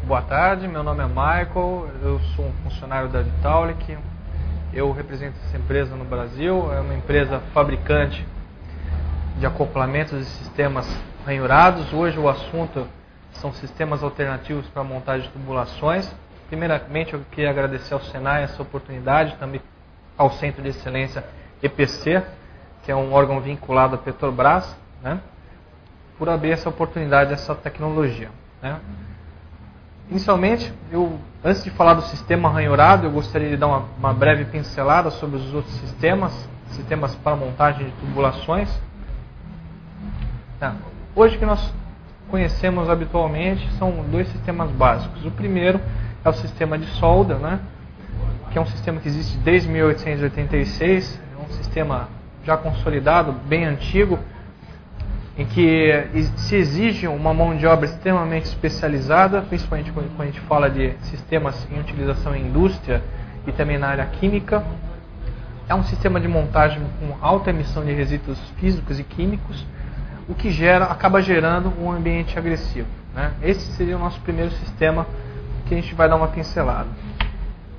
Boa tarde, meu nome é Michael, eu sou um funcionário da Vitaulic, eu represento essa empresa no Brasil, é uma empresa fabricante de acoplamentos e sistemas ranhurados. Hoje o assunto são sistemas alternativos para montagem de tubulações. Primeiramente eu queria agradecer ao Senai essa oportunidade, também ao Centro de Excelência EPC, que é um órgão vinculado à Petrobras, né, por abrir essa oportunidade, essa tecnologia, né. Inicialmente, antes de falar do sistema ranhurado, eu gostaria de dar uma breve pincelada sobre os outros sistemas para montagem de tubulações. Hoje que nós conhecemos habitualmente são dois sistemas básicos. O primeiro é o sistema de solda, né, que é um sistema que existe desde 1886, é um sistema já consolidado, bem antigo, em que se exige uma mão de obra extremamente especializada, principalmente quando a gente fala de sistemas em utilização em indústria e também na área química. É um sistema de montagem com alta emissão de resíduos físicos e químicos, o que acaba gerando um ambiente agressivo, né? Esse seria o nosso primeiro sistema que a gente vai dar uma pincelada.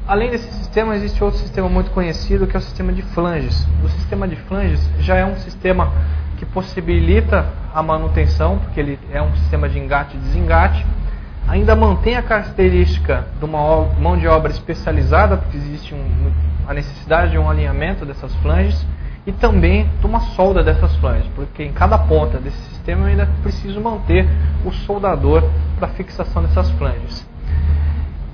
Além desse sistema, existe outro sistema muito conhecido, que é o sistema de flanges. O sistema de flanges já é um sistema que possibilita a manutenção, porque ele é um sistema de engate e desengate, ainda mantém a característica de uma mão de obra especializada, porque existe a necessidade de um alinhamento dessas flanges, e também de uma solda dessas flanges, porque em cada ponta desse sistema eu ainda preciso manter o soldador para fixação dessas flanges.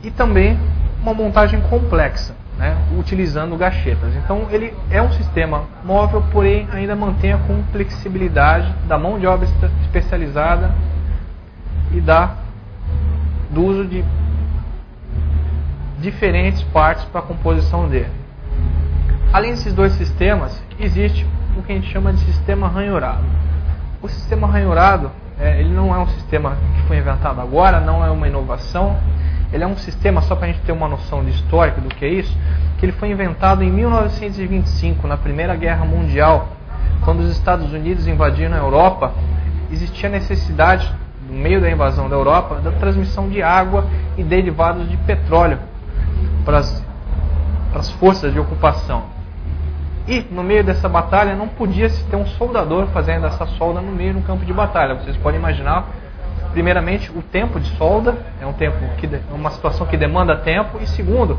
E também uma montagem complexa, né, utilizando gachetas. Então ele é um sistema móvel, porém ainda mantém a flexibilidade da mão de obra especializada e do uso de diferentes partes para a composição dele. Além desses dois sistemas, existe o que a gente chama de sistema ranhurado. O sistema ranhurado, ele não é um sistema que foi inventado agora, não é uma inovação. Ele é um sistema, só para a gente ter uma noção de histórico do que é isso, que ele foi inventado em 1925, na Primeira Guerra Mundial, quando os Estados Unidos invadiram a Europa. Existia necessidade, no meio da invasão da Europa, da transmissão de água e derivados de petróleo para as forças de ocupação. E no meio dessa batalha não podia se ter um soldador fazendo essa solda no meio do campo de batalha. Vocês podem imaginar, primeiramente, o tempo de solda, é uma situação que demanda tempo, e segundo,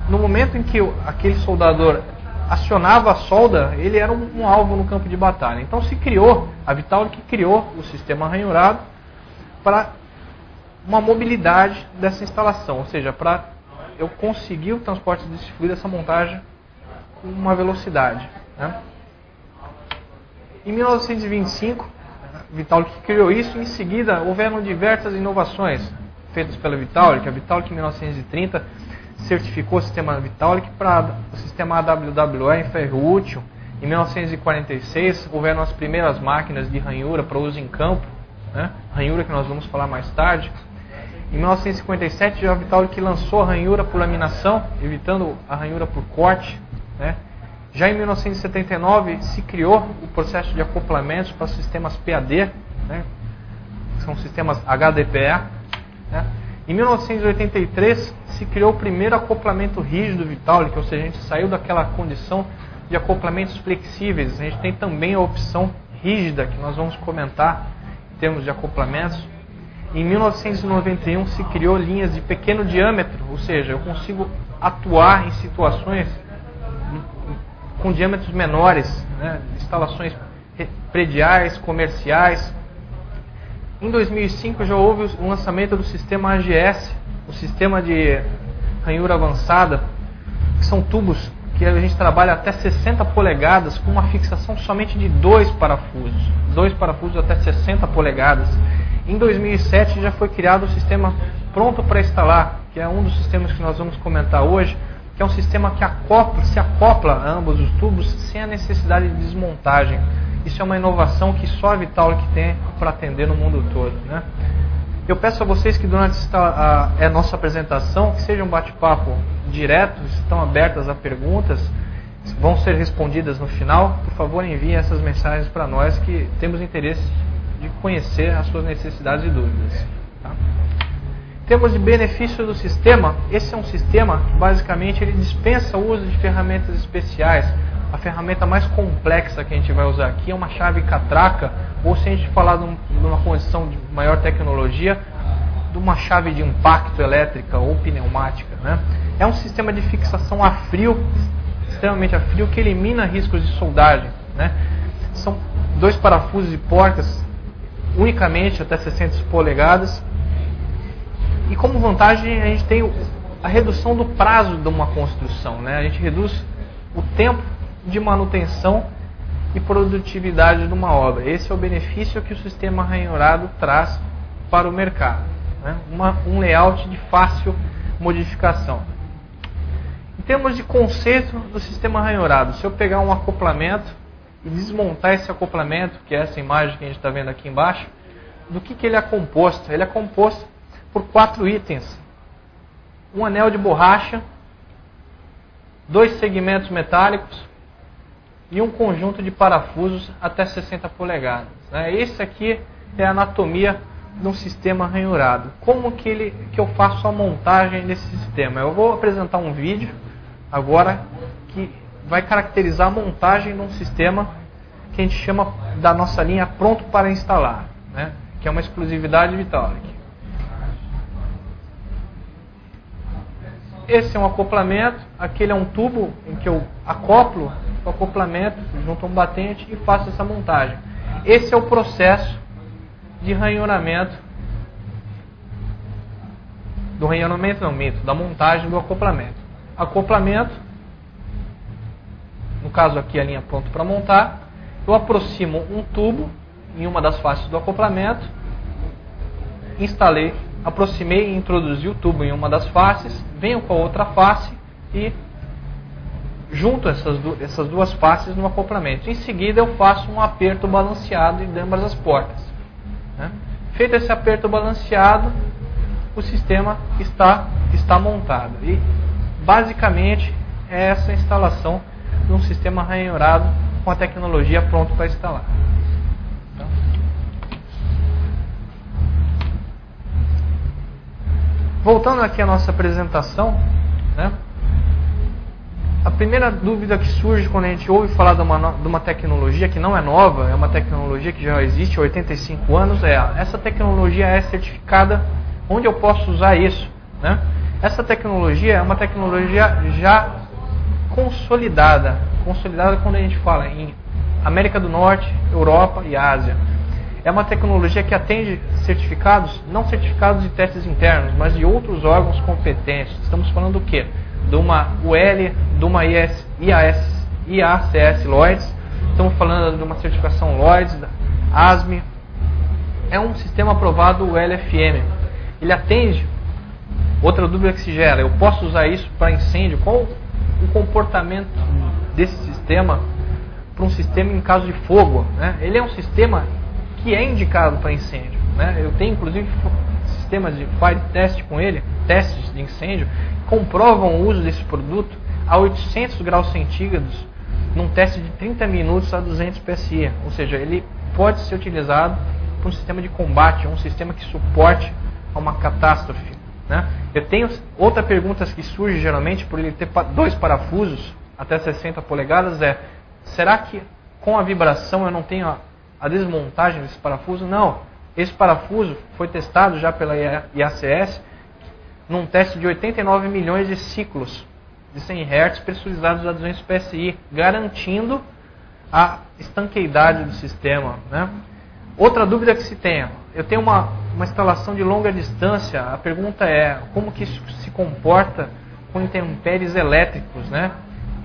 no momento em que aquele soldador acionava a solda, ele era um alvo no campo de batalha. Então a Vitaulic criou o sistema ranhurado para uma mobilidade dessa instalação, ou seja, para eu conseguir o transporte desse fluido, essa montagem com uma velocidade, né? Em 1925, a Vitaulic criou isso, e em seguida houveram diversas inovações feitas pela Vitaulic. A Vitaulic em 1930 certificou o sistema Vitaulic para o sistema AWWE em ferro útil. Em 1946 houveram as primeiras máquinas de ranhura para uso em campo, né? Ranhura que nós vamos falar mais tarde. Em 1957 já a Vitaulic lançou a ranhura por laminação, evitando a ranhura por corte, né? Já em 1979 se criou o processo de acoplamentos para sistemas PAD, né, que são sistemas HDPE, né? Em 1983 se criou o primeiro acoplamento rígido Vitaulic, ou seja, a gente saiu daquela condição de acoplamentos flexíveis. A gente tem também a opção rígida, que nós vamos comentar em termos de acoplamentos. Em 1991 se criou linhas de pequeno diâmetro, ou seja, eu consigo atuar em situações com diâmetros menores, né, instalações prediais, comerciais. Em 2005 já houve o lançamento do sistema AGS, o sistema de ranhura avançada, que são tubos que a gente trabalha até 60 polegadas com uma fixação somente de dois parafusos até 60 polegadas. Em 2007 já foi criado o sistema pronto para instalar, que é um dos sistemas que nós vamos comentar hoje, que é um sistema que se acopla a ambos os tubos sem a necessidade de desmontagem. Isso é uma inovação que só a Vitaulic tem para atender no mundo todo, né? Eu peço a vocês que durante a nossa apresentação, que seja um bate-papo direto, estão abertas a perguntas, vão ser respondidas no final. Por favor, enviem essas mensagens para nós, que temos interesse de conhecer as suas necessidades e dúvidas. Tá? termos de benefício do sistema, esse é um sistema que basicamente ele dispensa o uso de ferramentas especiais. A ferramenta mais complexa que a gente vai usar aqui é uma chave catraca, ou se a gente falar de uma condição de maior tecnologia, de uma chave de impacto elétrica ou pneumática, né? É um sistema de fixação a frio, extremamente a frio, que elimina riscos de soldagem, né? São 2 parafusos e porcas, unicamente até 600 polegadas. E como vantagem a gente tem a redução do prazo de uma construção, né? A gente reduz o tempo de manutenção e produtividade de uma obra. Esse é o benefício que o sistema ranhurado traz para o mercado, né? Um layout de fácil modificação. Em termos de conceito do sistema ranhurado, se eu pegar um acoplamento e desmontar esse acoplamento, que é essa imagem que a gente está vendo aqui embaixo, do que ele é composto? Ele é composto por 4 itens: um anel de borracha, 2 segmentos metálicos e um conjunto de parafusos até 60 polegadas. Esse aqui é a anatomia de um sistema ranhurado. Como que eu faço a montagem desse sistema? Eu vou apresentar um vídeo agora que vai caracterizar a montagem de um sistema que a gente chama da nossa linha pronto para instalar, né? Que é uma exclusividade Vitalik. Esse é um acoplamento, aquele é um tubo em que eu acoplo o acoplamento junto a um batente e faço essa montagem. Esse é o processo de ranhuramento, da montagem do acoplamento. Acoplamento, no caso aqui a linha pronto para montar, eu aproximo um tubo em uma das faces do acoplamento, aproximei e introduzi o tubo em uma das faces, venho com a outra face e junto essas duas faces no acoplamento. Em seguida eu faço um aperto balanceado de ambas as portas, né? Feito esse aperto balanceado, o sistema está montado. E basicamente é essa instalação de um sistema ranhurado com a tecnologia pronto para instalar. Voltando aqui à nossa apresentação, né? A primeira dúvida que surge quando a gente ouve falar de uma tecnologia que não é nova, é uma tecnologia que já existe há 85 anos, essa tecnologia é certificada, onde eu posso usar isso, né? Essa tecnologia é uma tecnologia já consolidada quando a gente fala em América do Norte, Europa e Ásia. É uma tecnologia que atende certificados, não certificados de testes internos, mas de outros órgãos competentes. Estamos falando do quê? De uma UL, de uma IACS Lloyds, estamos falando de uma certificação Lloyds, da ASME. É um sistema aprovado LFM. Ele atende. Outra dúvida que se gera: eu posso usar isso para incêndio? Qual o comportamento desse sistema para um sistema em caso de fogo, né? Ele é um sistema que é indicado para incêndio, né? Eu tenho inclusive sistemas de fire test com ele, testes de incêndio, comprovam o uso desse produto a 800 graus centígrados num teste de 30 minutos a 200 PSI, ou seja, ele pode ser utilizado para um sistema de combate, um sistema que suporte a uma catástrofe, né? Eu tenho outra pergunta que surge geralmente por ele ter 2 parafusos até 60 polegadas será que com a vibração eu não tenho a desmontagem desse parafuso? Não. Esse parafuso foi testado já pela IACS num teste de 89 milhões de ciclos de 100 Hz pressurizados a 200 PSI, garantindo a estanqueidade do sistema, né? Outra dúvida que se tem: eu tenho uma instalação de longa distância, a pergunta é como que isso se comporta com intempéries elétricos, né?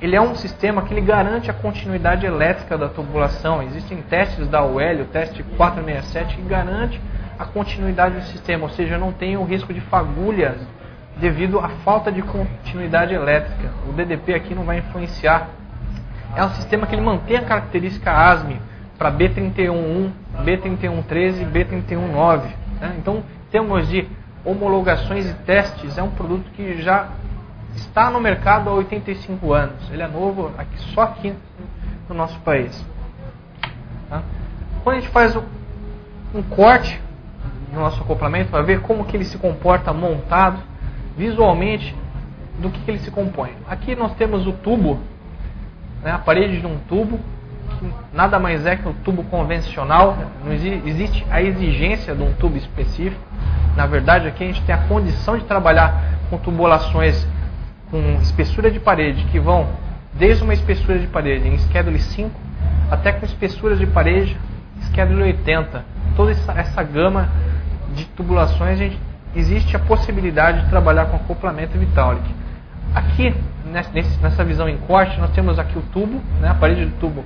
Ele é um sistema que ele garante a continuidade elétrica da tubulação. Existem testes da UL, o teste 467, que garante a continuidade do sistema, ou seja, eu não tenho o risco de fagulhas devido à falta de continuidade elétrica. O DDP aqui não vai influenciar. É um sistema que ele mantém a característica ASME para B311, B313 e B319, né? Então, em termos de homologações e testes, é um produto que já está no mercado há 85 anos. Ele é novo só aqui no nosso país. Tá? Quando a gente faz um corte no nosso acoplamento para ver como que ele se comporta montado, visualmente, do que ele se compõe. Aqui nós temos o tubo, né, a parede de um tubo, que nada mais é que um tubo convencional, não existe a exigência de um tubo específico. Na verdade, aqui a gente tem a condição de trabalhar com tubulações com espessura de parede, que vão desde uma espessura de parede em Schedule 5 até com espessuras de parede Schedule 80. Toda essa gama de tubulações existe a possibilidade de trabalhar com acoplamento Vitaulic. Aqui, nessa visão em corte, nós temos aqui o tubo, né, a parede do tubo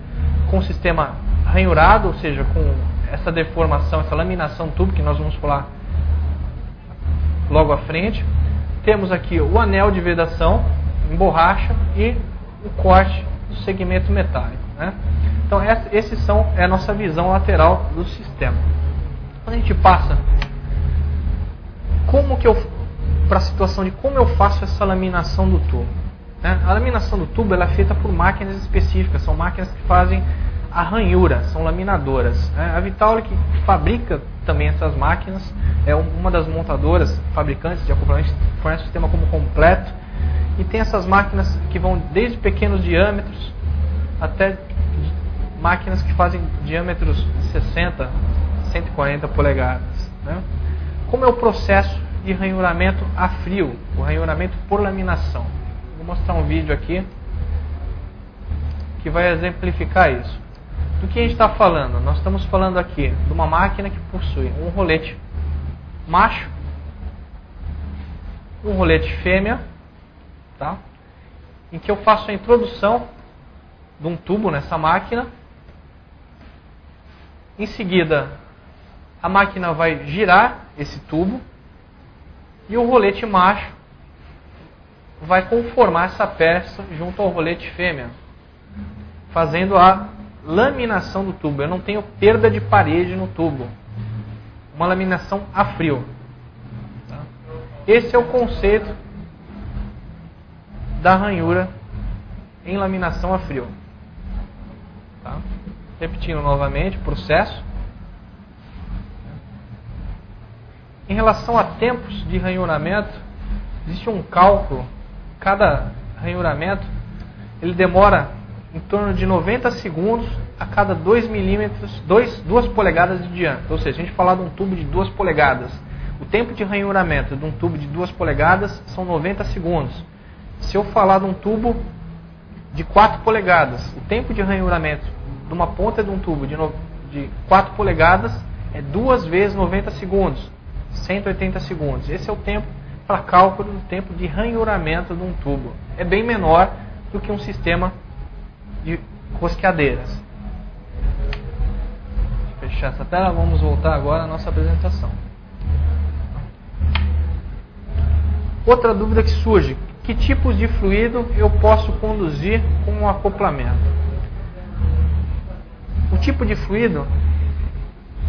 com o sistema ranhurado, ou seja, com essa deformação, essa laminação do tubo, que nós vamos falar logo à frente. Temos aqui o anel de vedação em borracha e o corte do segmento metálico, né? Então, é a nossa visão lateral do sistema. Quando a gente passa para a situação de como eu faço essa laminação do tubo, né? A laminação do tubo ela é feita por máquinas específicas, são máquinas que fazem a ranhura, são laminadoras, né? A Vitaulic fabrica também essas máquinas, é uma das montadoras, fabricantes de acoplamento, fornece o sistema como completo, e tem essas máquinas que vão desde pequenos diâmetros até máquinas que fazem diâmetros de 60, 140 polegadas, né? Como é o processo de ranhuramento a frio, o ranhuramento por laminação? Vou mostrar um vídeo aqui que vai exemplificar isso. Do que a gente está falando? Nós estamos falando aqui de uma máquina que possui um rolete macho, um rolete fêmea, tá? Em que eu faço a introdução de um tubo nessa máquina. Em seguida, a máquina vai girar esse tubo e o rolete macho vai conformar essa peça junto ao rolete fêmea, fazendo a laminação do tubo. Eu não tenho perda de parede no tubo. Uma laminação a frio. Tá? Esse é o conceito da ranhura em laminação a frio. Tá? Repetindo novamente o processo. Em relação a tempos de ranhuramento, existe um cálculo. Cada ranhuramento ele demora em torno de 90 segundos a cada 2 milímetros, 2 polegadas de diâmetro. Ou seja, se a gente falar de um tubo de 2 polegadas, o tempo de ranhuramento de um tubo de 2 polegadas são 90 segundos. Se eu falar de um tubo de 4 polegadas, o tempo de ranhuramento de uma ponta de um tubo de 4 polegadas é 2 vezes 90 segundos, 180 segundos. Esse é o tempo para cálculo do tempo de ranhuramento de um tubo. É bem menor do que um sistema de rosqueadeiras. Deixa eu fechar essa tela, vamos voltar agora à nossa apresentação. Outra dúvida que surge: que tipos de fluido eu posso conduzir com um acoplamento? O tipo de fluido,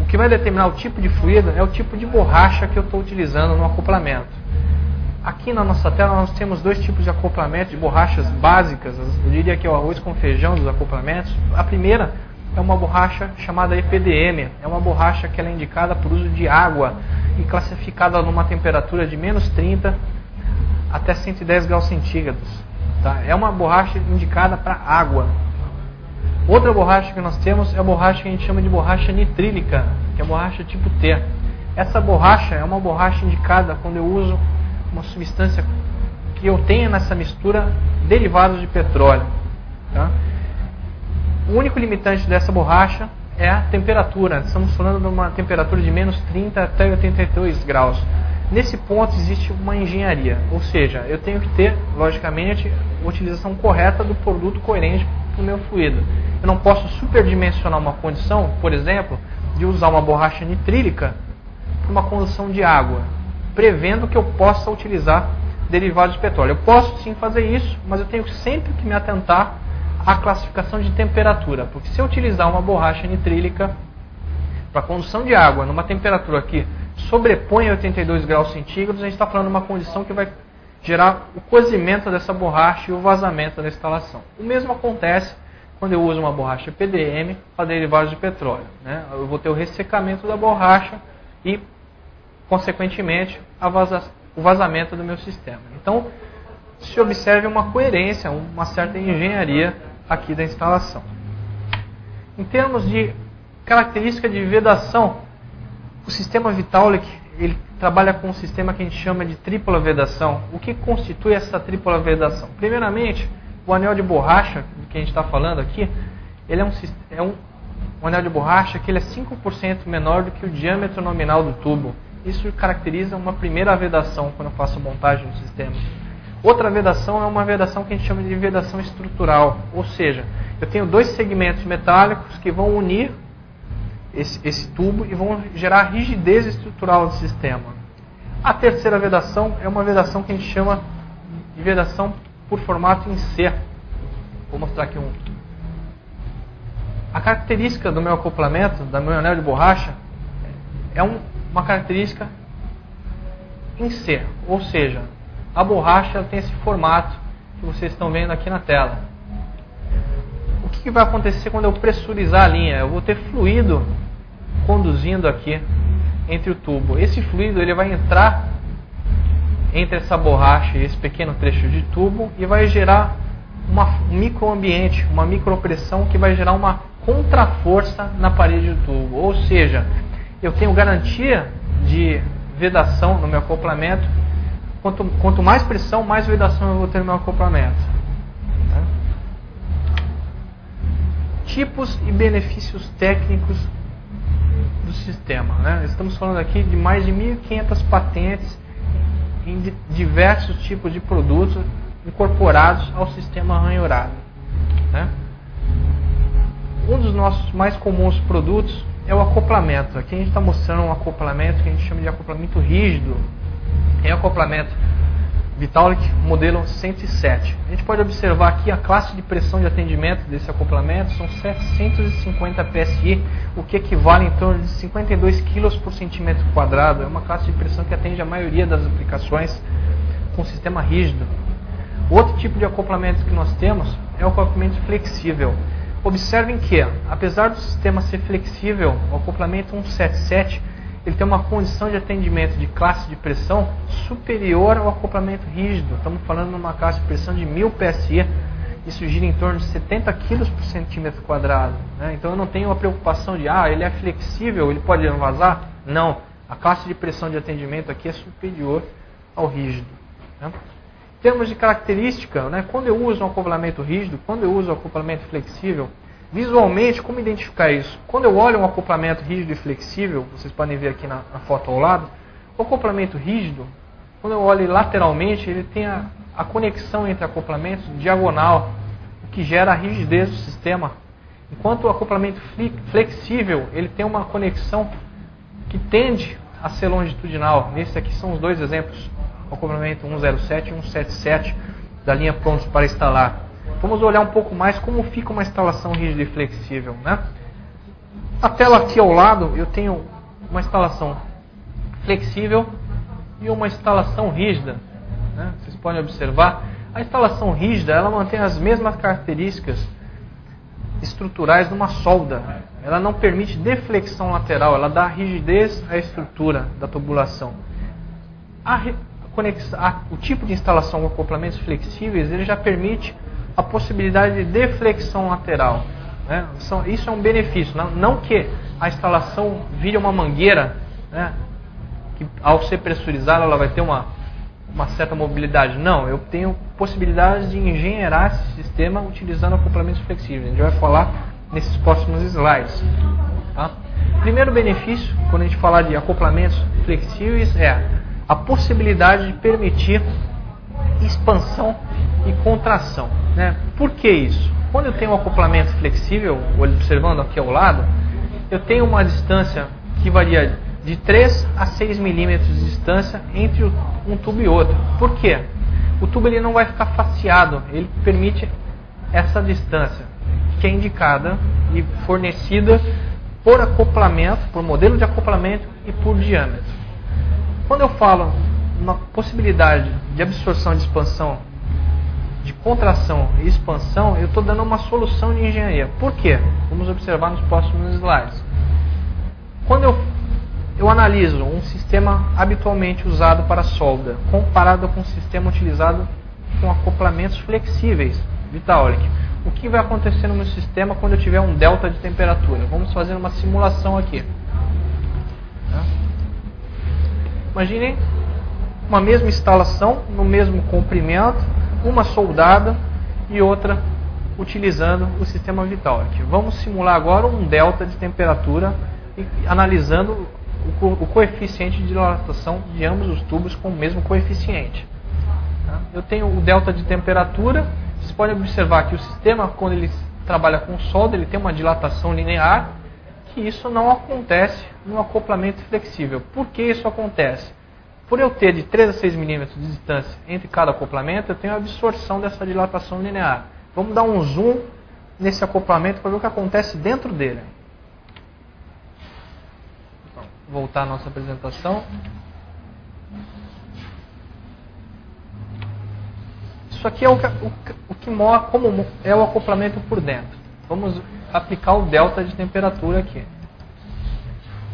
o que vai determinar o tipo de fluido é o tipo de borracha que eu estou utilizando no acoplamento. Aqui na nossa tela nós temos 2 tipos de acoplamento de borrachas básicas, eu diria que é o arroz com feijão dos acoplamentos. A primeira é uma borracha chamada EPDM, é uma borracha que ela é indicada por uso de água e classificada numa temperatura de menos 30 até 110 graus centígrados. Tá? É uma borracha indicada para água. Outra borracha que nós temos é a borracha que a gente chama de borracha nitrílica, que é a borracha tipo T. Essa borracha é uma borracha indicada quando eu uso uma substância que eu tenha nessa mistura derivados de petróleo. Tá? O único limitante dessa borracha é a temperatura. Estamos falando de uma temperatura de menos 30 até 82 graus. Nesse ponto existe uma engenharia, ou seja, eu tenho que ter, logicamente, a utilização correta do produto coerente para o meu fluido. Eu não posso superdimensionar uma condição, por exemplo, de usar uma borracha nitrílica para uma condução de água, prevendo que eu possa utilizar derivados de petróleo. Eu posso sim fazer isso, mas eu tenho sempre que me atentar à classificação de temperatura, porque se eu utilizar uma borracha nitrílica para condução de água numa temperatura que sobrepõe 82 graus centígrados, a gente está falando de uma condição que vai gerar o cozimento dessa borracha e o vazamento da instalação. O mesmo acontece quando eu uso uma borracha PDM para derivados de petróleo, né? Eu vou ter o ressecamento da borracha e consequentemente, o vazamento do meu sistema. Então, se observe uma coerência, uma certa engenharia aqui da instalação. Em termos de característica de vedação, o sistema Vitaulic ele trabalha com um sistema que a gente chama de tripla vedação. O que constitui essa tripla vedação? Primeiramente, o anel de borracha, que a gente está falando aqui, ele é um anel de borracha que ele é 5% menor do que o diâmetro nominal do tubo. Isso caracteriza uma primeira vedação quando eu faço montagem do sistema. Outra vedação é uma vedação que a gente chama de vedação estrutural, ou seja, eu tenho dois segmentos metálicos que vão unir esse tubo e vão gerar rigidez estrutural do sistema. A terceira vedação é uma vedação que a gente chama de vedação por formato em C. Vou mostrar aqui um. A característica do meu acoplamento, do meu anel de borracha, é uma característica em C, ou seja, a borracha tem esse formato que vocês estão vendo aqui na tela. O que vai acontecer quando eu pressurizar a linha? Eu vou ter fluido conduzindo aqui entre o tubo. Esse fluido ele vai entrar entre essa borracha e esse pequeno trecho de tubo e vai gerar um microambiente, uma micropressão que vai gerar uma contraforça na parede do tubo. Ou seja, eu tenho garantia de vedação no meu acoplamento. Quanto mais pressão, mais vedação eu vou ter no meu acoplamento. Tipos e benefícios técnicos do sistema. Estamos falando aqui de mais de 1.500 patentes em diversos tipos de produtos incorporados ao sistema ranhurado. Um dos nossos mais comuns produtos é o acoplamento. Aqui a gente está mostrando um acoplamento que a gente chama de acoplamento rígido. É o acoplamento Vitaulic modelo 107. A gente pode observar aqui a classe de pressão de atendimento desse acoplamento, são 750 PSI, o que equivale em torno de 52 kg por centímetro quadrado. É uma classe de pressão que atende a maioria das aplicações com sistema rígido. Outro tipo de acoplamento que nós temos é o acoplamento flexível. Observem que, apesar do sistema ser flexível, o acoplamento 177 ele tem uma condição de atendimento de classe de pressão superior ao acoplamento rígido. Estamos falando de uma classe de pressão de 1000 PSI, isso gira em torno de 70 kg por centímetro quadrado. Então eu não tenho a preocupação de, ele é flexível, ele pode vazar? Não, a classe de pressão de atendimento aqui é superior ao rígido. Em termos de característica, quando eu uso um acoplamento rígido, quando eu uso um acoplamento flexível, visualmente, como identificar isso? Quando eu olho um acoplamento rígido e flexível, vocês podem ver aqui na foto ao lado, o acoplamento rígido, quando eu olho lateralmente, ele tem a conexão entre acoplamentos diagonal, o que gera a rigidez do sistema. Enquanto o acoplamento flexível, ele tem uma conexão que tende a ser longitudinal. Nesses aqui são os dois exemplos, o acoplamento 107 e 177 da linha prontos para instalar. Vamos olhar um pouco mais como fica uma instalação rígida e flexível. Na tela aqui ao lado eu tenho uma instalação flexível e uma instalação rígida. Vocês podem observar, a instalação rígida ela mantém as mesmas características estruturais de uma solda. Ela não permite deflexão lateral, ela dá rigidez à estrutura da tubulação. O tipo de instalação com acoplamentos flexíveis ele já permite a possibilidade de deflexão lateral. Isso é um benefício. Não que a instalação vire uma mangueira, que ao ser pressurizada ela vai ter uma certa mobilidade. Não, eu tenho possibilidade de engenheirar esse sistema utilizando acoplamentos flexíveis. A gente vai falar nesses próximos slides. Primeiro benefício, quando a gente falar de acoplamentos flexíveis, é a possibilidade de permitir expansão e contração. Por que isso? Quando eu tenho um acoplamento flexível, observando aqui ao lado, eu tenho uma distância que varia de 3 a 6 milímetros de distância entre um tubo e outro. Por quê? O tubo ele não vai ficar faceado, ele permite essa distância, que é indicada e fornecida por acoplamento, por modelo de acoplamento e por diâmetro. Quando eu falo uma possibilidade de absorção de expansão, de contração e expansão, eu estou dando uma solução de engenharia. Por quê? Vamos observar nos próximos slides. Quando eu eu analiso um sistema habitualmente usado para solda, comparado com um sistema utilizado com acoplamentos flexíveis, Vitaulic. O que vai acontecer no meu sistema quando eu tiver um delta de temperatura? Vamos fazer uma simulação aqui. Imaginem uma mesma instalação, no mesmo comprimento, uma soldada e outra utilizando o sistema Vitaulic. Vamos simular agora um delta de temperatura, analisando o coeficiente de dilatação de ambos os tubos com o mesmo coeficiente. Eu tenho o delta de temperatura. Vocês podem observar que o sistema, quando ele trabalha com solda, ele tem uma dilatação linear, que isso não acontece no acoplamento flexível. Por que isso acontece? Por eu ter de 3 a 6 milímetros de distância entre cada acoplamento, eu tenho a absorção dessa dilatação linear. Vamos dar um zoom nesse acoplamento para ver o que acontece dentro dele. Vou voltar à nossa apresentação. Isso aqui é o que mostra como é o acoplamento por dentro. Vamos aplicar o delta de temperatura aqui.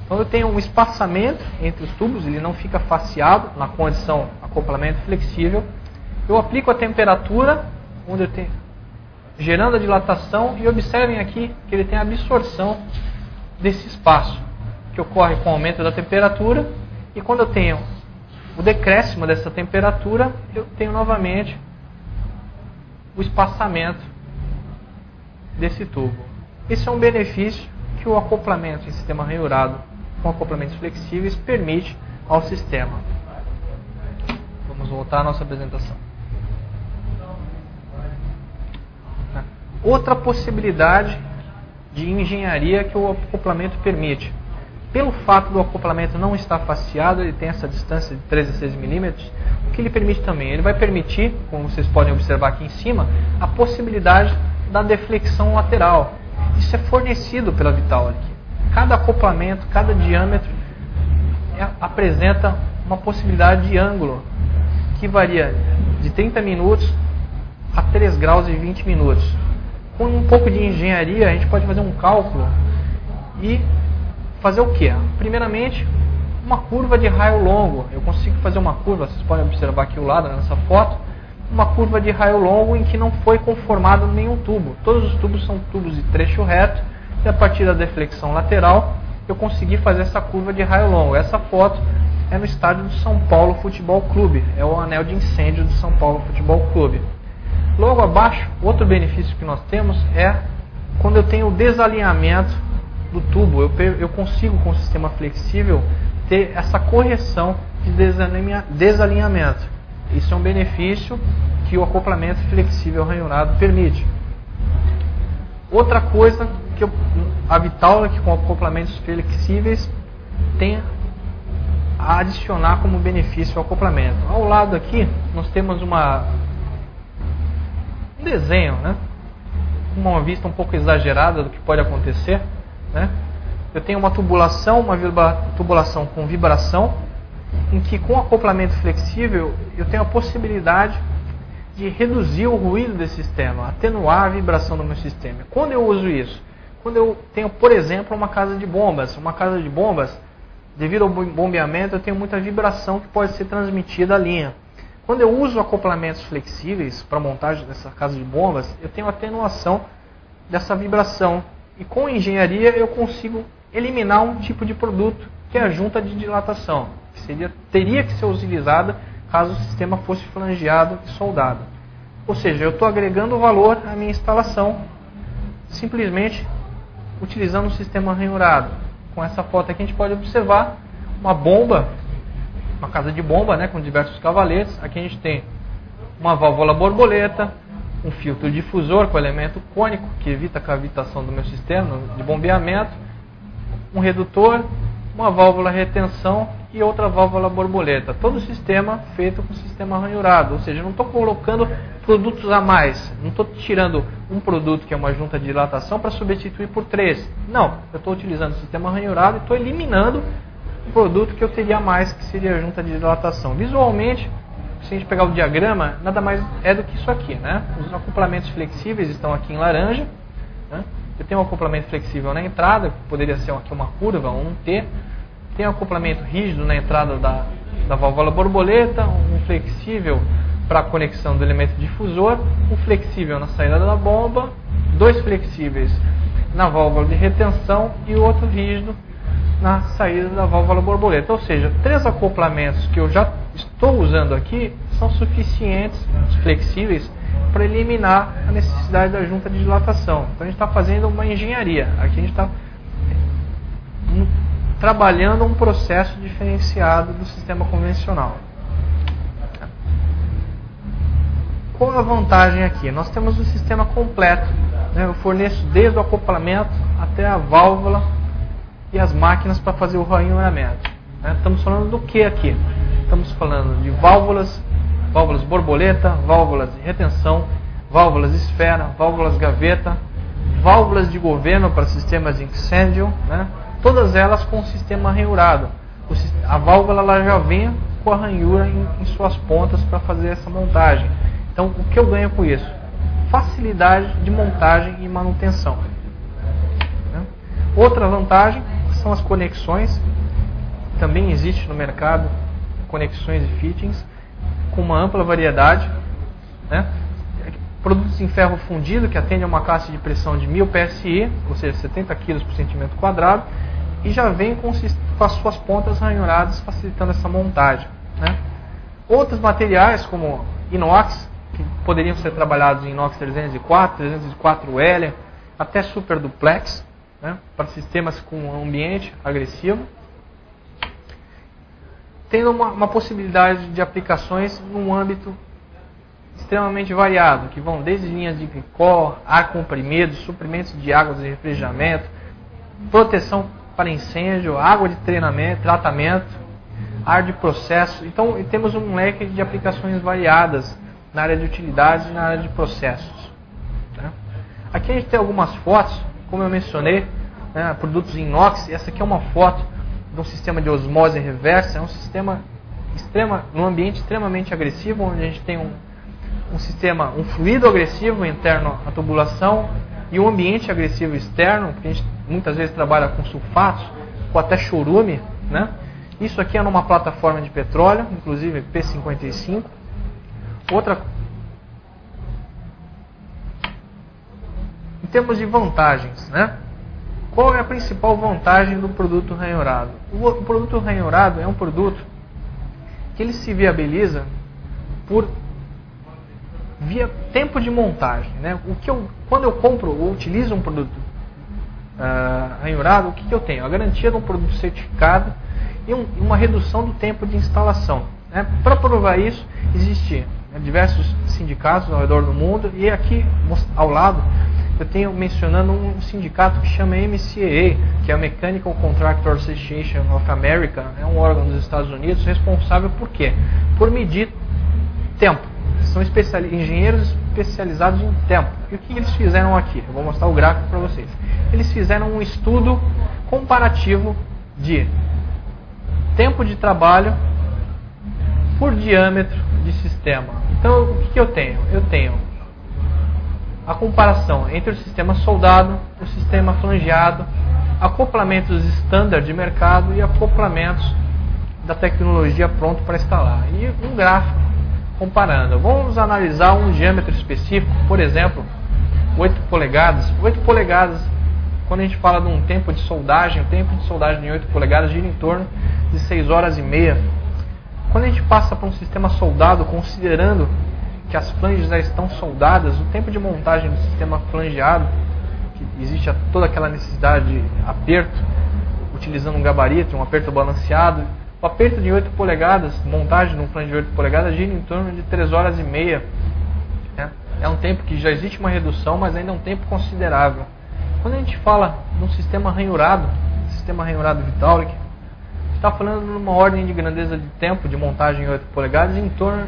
Então eu tenho um espaçamento entre os tubos, ele não fica faceado na condição acoplamento flexível. Eu aplico a temperatura, onde eu tenho, gerando a dilatação, e observem aqui que ele tem a absorção desse espaço, que ocorre com o aumento da temperatura, e quando eu tenho o decréscimo dessa temperatura, eu tenho novamente o espaçamento desse tubo. Esse é um benefício que o acoplamento em sistema ranhurado com acoplamentos flexíveis permite ao sistema. Vamos voltar à nossa apresentação. Outra possibilidade de engenharia que o acoplamento permite. Pelo fato do acoplamento não estar faceado, ele tem essa distância de 3 a 6 milímetros, o que ele permite também? Ele vai permitir, como vocês podem observar aqui em cima, a possibilidade da deflexão lateral. Isso é fornecido pela Vitaulic. Cada acoplamento, cada diâmetro apresenta uma possibilidade de ângulo que varia de 30 minutos a 3 graus e 20 minutos. Com um pouco de engenharia, a gente pode fazer um cálculo e fazer o quê? Primeiramente, uma curva de raio longo. Eu consigo fazer uma curva, vocês podem observar aqui ao lado nessa foto, uma curva de raio longo em que não foi conformado nenhum tubo. Todos os tubos são tubos de trecho reto, e a partir da deflexão lateral, eu consegui fazer essa curva de raio longo. Essa foto é no estádio do São Paulo Futebol Clube, é o anel de incêndio do São Paulo Futebol Clube. Logo abaixo, outro benefício que nós temos é quando eu tenho o desalinhamento do tubo. Eu consigo, com o sistema flexível, ter essa correção de desalinhamento. Isso é um benefício que o acoplamento flexível ranhurado permite. Outra coisa que a Vitaulic com acoplamentos flexíveis tem a adicionar como benefício ao acoplamento. Ao lado aqui nós temos um desenho, né? Uma vista um pouco exagerada do que pode acontecer, né? Eu tenho uma tubulação com vibração, em que com acoplamento flexível eu tenho a possibilidade de reduzir o ruído desse sistema, atenuar a vibração do meu sistema. Quando eu uso isso? Quando eu tenho, por exemplo, uma casa de bombas. Uma casa de bombas, devido ao bombeamento, eu tenho muita vibração que pode ser transmitida à linha. Quando eu uso acoplamentos flexíveis para montagem dessa casa de bombas, eu tenho atenuação dessa vibração. E com engenharia eu consigo eliminar um tipo de produto, que é a junta de dilatação, que teria que ser utilizada caso o sistema fosse flangeado e soldado. Ou seja, eu estou agregando valor à minha instalação, simplesmente utilizando um sistema ranhurado. Com essa foto aqui a gente pode observar uma bomba, uma casa de bomba, né, com diversos cavaletes. Aqui a gente tem uma válvula borboleta, um filtro difusor com elemento cônico, que evita a cavitação do meu sistema de bombeamento, um redutor, uma válvula retenção e outra válvula borboleta. Todo o sistema feito com sistema ranhurado, ou seja, eu não estou colocando produtos a mais, não estou tirando um produto que é uma junta de dilatação para substituir por 3. Não, eu estou utilizando o sistema ranhurado e estou eliminando o produto que eu teria a mais, que seria a junta de dilatação. Visualmente, se a gente pegar o diagrama, nada mais é do que isso aqui, né? Os acoplamentos flexíveis estão aqui em laranja, né? Eu tenho um acoplamento flexível na entrada, que poderia ser aqui uma curva, um T. tem um acoplamento rígido na entrada da válvula borboleta, um flexível para a conexão do elemento difusor, um flexível na saída da bomba, 2 flexíveis na válvula de retenção e outro rígido na saída da válvula borboleta. Ou seja, 3 acoplamentos que eu já estou usando aqui são suficientes, os flexíveis, para eliminar a necessidade da junta de dilatação. Então a gente está fazendo uma engenharia. Aqui a gente está trabalhando um processo diferenciado do sistema convencional. Qual é a vantagem aqui? Nós temos o sistema completo. Eu forneço desde o acoplamento até a válvula e as máquinas para fazer o ranhuramento. Estamos falando do que aqui? Estamos falando de válvulas borboleta, válvulas de retenção, válvulas esfera, válvulas gaveta, válvulas de governo para sistemas de incêndio, todas elas com o sistema ranhurado. A válvula ela já vem com a ranhura em suas pontas para fazer essa montagem. Então, o que eu ganho com isso? Facilidade de montagem e manutenção. Outra vantagem são as conexões. Também existe no mercado conexões e fittings com uma ampla variedade. Produtos em ferro fundido que atendem a uma classe de pressão de 1000 psi, ou seja, 70 kg por centímetro quadrado, e já vem com as suas pontas ranhuradas, facilitando essa montagem. Outros materiais como inox, que poderiam ser trabalhados em inox 304, 304L, até super duplex, para sistemas com ambiente agressivo, tendo uma possibilidade de aplicações num âmbito extremamente variado, que vão desde linhas de glicol, ar comprimido, suprimentos de águas de refrigeramento, proteção para incêndio, água de tratamento, ar de processo. Então temos um leque de aplicações variadas na área de utilidades e na área de processos. Aqui a gente tem algumas fotos, como eu mencionei, produtos em inox. Essa aqui é uma foto de um sistema de osmose reversa. É um sistema num ambiente extremamente agressivo, onde a gente tem um fluido agressivo interno à tubulação e um ambiente agressivo externo, porque a gente muitas vezes trabalha com sulfatos, ou até chorume. Isso aqui é numa plataforma de petróleo, inclusive P55. Em termos de vantagens, qual é a principal vantagem do produto ranhurado? O produto ranhurado é um produto que ele se viabiliza via tempo de montagem. Quando eu compro ou utilizo um produto ranhurado, o que eu tenho? A garantia de um produto certificado e uma redução do tempo de instalação. Para provar isso, existem diversos sindicatos ao redor do mundo, e aqui ao lado eu tenho mencionando um sindicato que chama MCAA, que é a Mechanical Contractor Association of America, é um órgão dos Estados Unidos responsável por quê? Por medir tempo. São engenheiros especializados em tempo. E o que eles fizeram aqui? Eu vou mostrar o gráfico para vocês. Eles fizeram um estudo comparativo de tempo de trabalho por diâmetro de sistema. Então, o que eu tenho? Eu tenho a comparação entre o sistema soldado, o sistema flangeado, acoplamentos standard de mercado e acoplamentos da tecnologia pronto para instalar. E um gráfico comparando. Vamos analisar um diâmetro específico, por exemplo, 8 polegadas. 8 polegadas, quando a gente fala de um tempo de soldagem, o tempo de soldagem de 8 polegadas gira em torno de 6 horas e meia. Quando a gente passa para um sistema soldado, considerando que as flanges já estão soldadas, o tempo de montagem do sistema flangeado, que existe toda aquela necessidade de aperto, utilizando um gabarito, um aperto balanceado, o aperto de 8 polegadas, montagem de um flange de 8 polegadas, gira em torno de 3 horas e meia. É um tempo que já existe uma redução, mas ainda é um tempo considerável. Quando a gente fala de um sistema ranhurado Vitaulic, está falando de uma ordem de grandeza de tempo de montagem em 8 polegadas em torno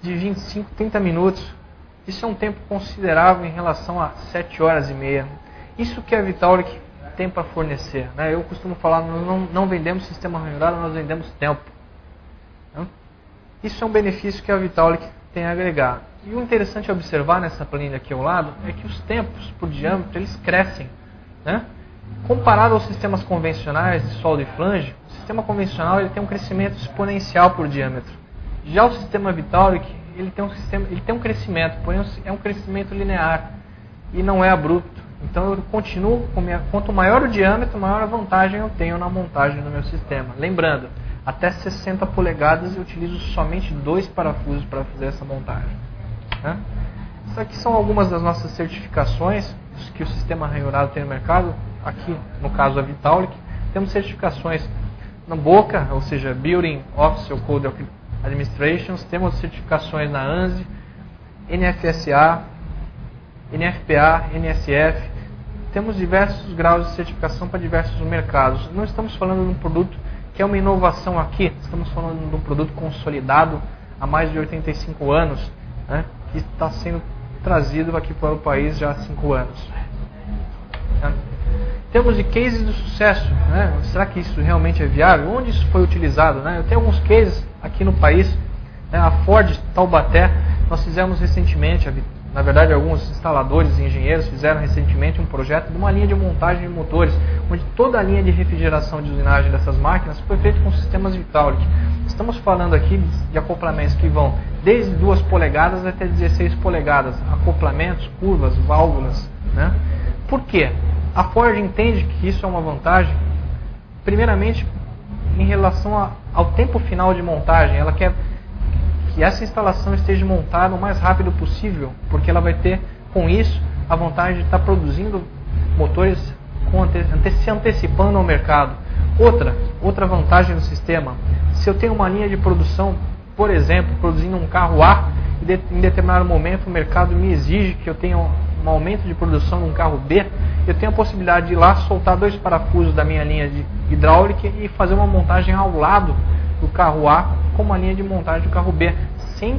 de 25, 30 minutos. Isso é um tempo considerável em relação a 7 horas e meia. Isso que a Vitaulic tem para fornecer. Eu costumo falar, nós não vendemos sistema ranhurado, nós vendemos tempo. Isso é um benefício que a Vitaulic tem a agregar. E o interessante a observar nessa planilha aqui ao lado é que os tempos por diâmetro eles crescem. Comparado aos sistemas convencionais de solda e flange, o sistema convencional ele tem um crescimento exponencial por diâmetro. Já o sistema Vitaulic ele tem um crescimento, porém é um crescimento linear e não é abrupto. Então eu continuo, quanto maior o diâmetro, maior a vantagem eu tenho na montagem do meu sistema. Lembrando, até 60 polegadas eu utilizo somente 2 parafusos para fazer essa montagem. Né? Isso aqui são algumas das nossas certificações que o sistema ranhurado tem no mercado. Aqui, no caso a Vitaulic, temos certificações na BOCA, ou seja, Building Official Code of Administrations, temos certificações na ANSI, NFSA, NFPA, NSF, temos diversos graus de certificação para diversos mercados. Não estamos falando de um produto que é uma inovação aqui, estamos falando de um produto consolidado há mais de 85 anos, né, que está sendo trazido aqui para o país já há 5 anos. Né. Temos de cases de sucesso, né? Será que isso realmente é viável? Onde isso foi utilizado? Né? Eu tenho alguns cases aqui no país, né? A Ford Taubaté, nós fizemos recentemente, na verdade alguns instaladores e engenheiros fizeram recentemente um projeto de uma linha de montagem de motores, onde toda a linha de refrigeração de usinagem dessas máquinas foi feita com sistemas Vitaulic. Estamos falando aqui de acoplamentos que vão desde 2 polegadas até 16 polegadas, acoplamentos, curvas, válvulas. Né? Por quê? A Ford entende que isso é uma vantagem, primeiramente, em relação ao tempo final de montagem. Ela quer que essa instalação esteja montada o mais rápido possível, porque ela vai ter, com isso, a vantagem de estar produzindo motores se antecipando ao mercado. Outra vantagem do sistema, se eu tenho uma linha de produção, por exemplo, produzindo um carro A, e em determinado momento o mercado me exige que eu tenha um aumento de produção de um carro B, eu tenho a possibilidade de ir lá, soltar 2 parafusos da minha linha de hidráulica e fazer uma montagem ao lado do carro A com uma linha de montagem do carro B, sem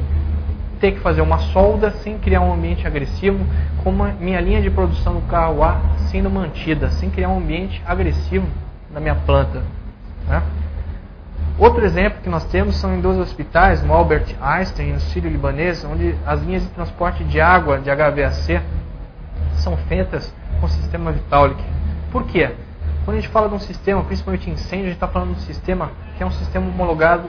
ter que fazer uma solda, sem criar um ambiente agressivo, com a minha linha de produção do carro A sendo mantida, sem criar um ambiente agressivo na minha planta. Né? Outro exemplo que nós temos são em 2 hospitais, no Albert Einstein e no Sírio-Libanês, onde as linhas de transporte de água de HVAC são feitas com o sistema Vitaulic. Por quê? Quando a gente fala de um sistema, principalmente incêndio, a gente está falando de um sistema que é um sistema homologado,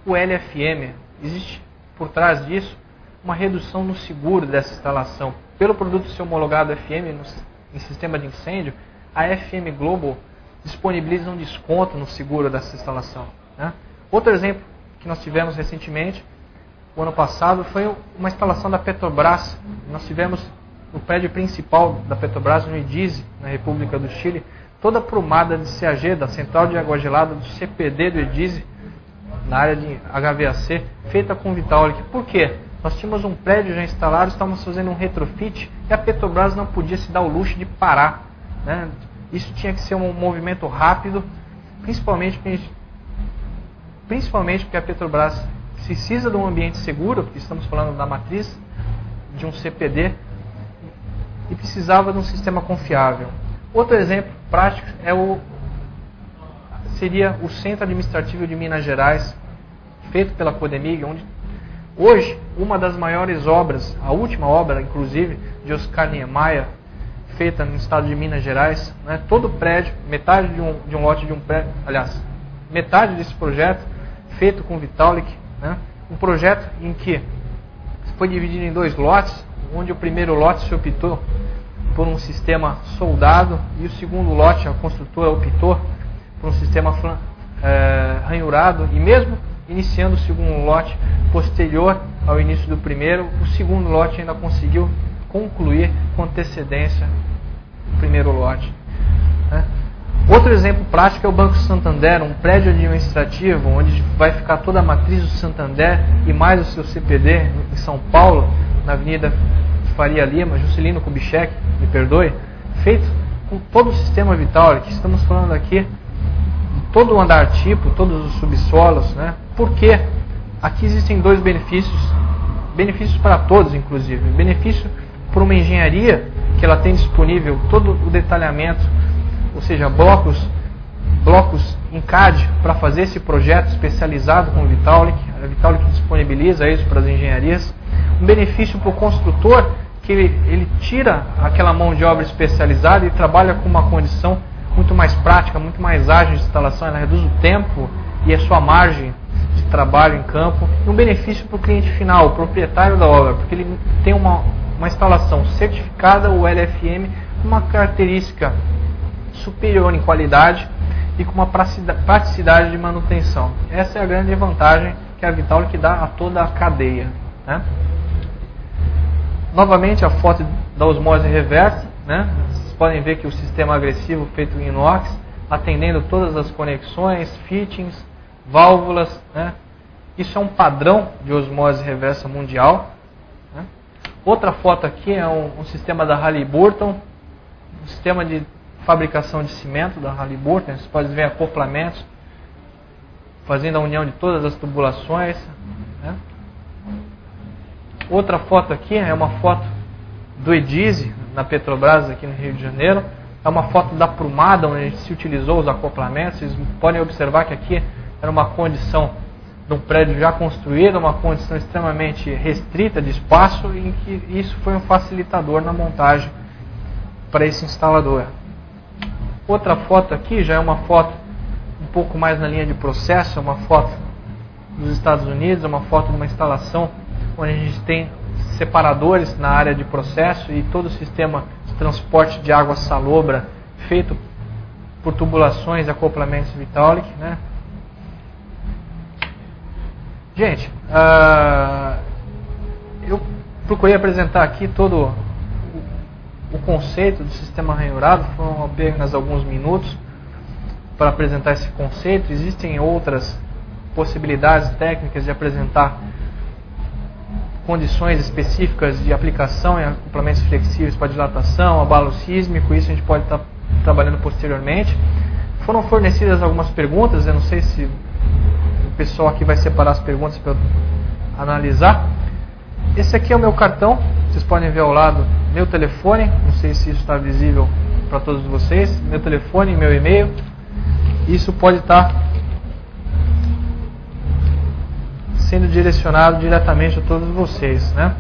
o LFM. Existe por trás disso uma redução no seguro dessa instalação. Pelo produto ser homologado FM em sistema de incêndio, a FM Global disponibiliza um desconto no seguro dessa instalação. Né? Outro exemplo que nós tivemos recentemente, o ano passado, foi uma instalação da Petrobras. Nós tivemos no prédio principal da Petrobras, no Edize, na República do Chile, toda a prumada de CAG, da Central de Água Gelada, do CPD do Edize, na área de HVAC, feita com Vitaulic. Por quê? Nós tínhamos um prédio já instalado, estávamos fazendo um retrofit e a Petrobras não podia se dar o luxo de parar. Né? Isso tinha que ser um movimento rápido, principalmente porque a Petrobras precisa de um ambiente seguro, porque estamos falando da matriz de um CPD, e precisava de um sistema confiável. Outro exemplo prático seria o Centro Administrativo de Minas Gerais, feito pela Codemig, onde hoje uma das maiores obras, a última obra inclusive, de Oscar Niemeyer, feita no estado de Minas Gerais, né, todo o prédio, metade de um lote de um prédio, aliás, metade desse projeto feito com Vitaulic, né, um projeto em que foi dividido em 2 lotes, onde o primeiro lote se optou por um sistema soldado e o segundo lote, a construtora optou por um sistema ranhurado, e mesmo iniciando o segundo lote posterior ao início do primeiro, o segundo lote ainda conseguiu concluir com antecedência o primeiro lote. Né? Outro exemplo prático é o Banco Santander, um prédio administrativo onde vai ficar toda a matriz do Santander e mais o seu CPD em São Paulo, na Avenida Faria Lima, Juscelino Kubitschek, me perdoe, feito com todo o sistema Vitaulic. Estamos falando aqui de todo o andar tipo, todos os subsolos, né? Porque aqui existem 2 benefícios para todos, inclusive. Benefício por uma engenharia que ela tem disponível todo o detalhamento, ou seja, blocos em CAD para fazer esse projeto especializado com o Vitaulic. A Vitaulic disponibiliza isso para as engenharias. Um benefício para o construtor, que ele tira aquela mão de obra especializada e trabalha com uma condição muito mais prática, muito mais ágil de instalação, ela reduz o tempo e a sua margem de trabalho em campo, e um benefício para o cliente final, o proprietário da obra, porque ele tem uma instalação certificada, o LFM, uma característica superior em qualidade e com uma praticidade de manutenção. Essa é a grande vantagem que a Vitaulic dá a toda a cadeia, né? Novamente a foto da osmose reversa, né? Vocês podem ver que o sistema agressivo feito em inox, atendendo todas as conexões, fittings, válvulas, né? Isso é um padrão de osmose reversa mundial, né? Outra foto aqui é um sistema da Halliburton, um sistema de fabricação de cimento da Halliburton. Vocês podem ver acoplamentos, fazendo a união de todas as tubulações, né? Outra foto aqui é uma foto do Edise, na Petrobras, aqui no Rio de Janeiro. É uma foto da Prumada, onde se utilizou os acoplamentos. Vocês podem observar que aqui era uma condição de um prédio já construído, uma condição extremamente restrita de espaço, em que isso foi um facilitador na montagem para esse instalador. Outra foto aqui já é uma foto um pouco mais na linha de processo, é uma foto dos Estados Unidos, é uma foto de uma instalação onde a gente tem separadores na área de processo e todo o sistema de transporte de água salobra feito por tubulações e acoplamentos Vitaulic, né? Gente, eu procurei apresentar aqui todo o conceito do sistema ranhurado, foram apenas alguns minutos para apresentar esse conceito. Existem outras possibilidades técnicas de apresentar condições específicas de aplicação em acoplamentos flexíveis para dilatação, abalo sísmico, isso a gente pode estar trabalhando posteriormente. Foram fornecidas algumas perguntas, eu não sei se o pessoal aqui vai separar as perguntas para eu analisar. Esse aqui é o meu cartão, vocês podem ver ao lado meu telefone, não sei se isso está visível para todos vocês, meu telefone, meu e-mail. Isso pode estar sendo direcionado diretamente a todos vocês, né?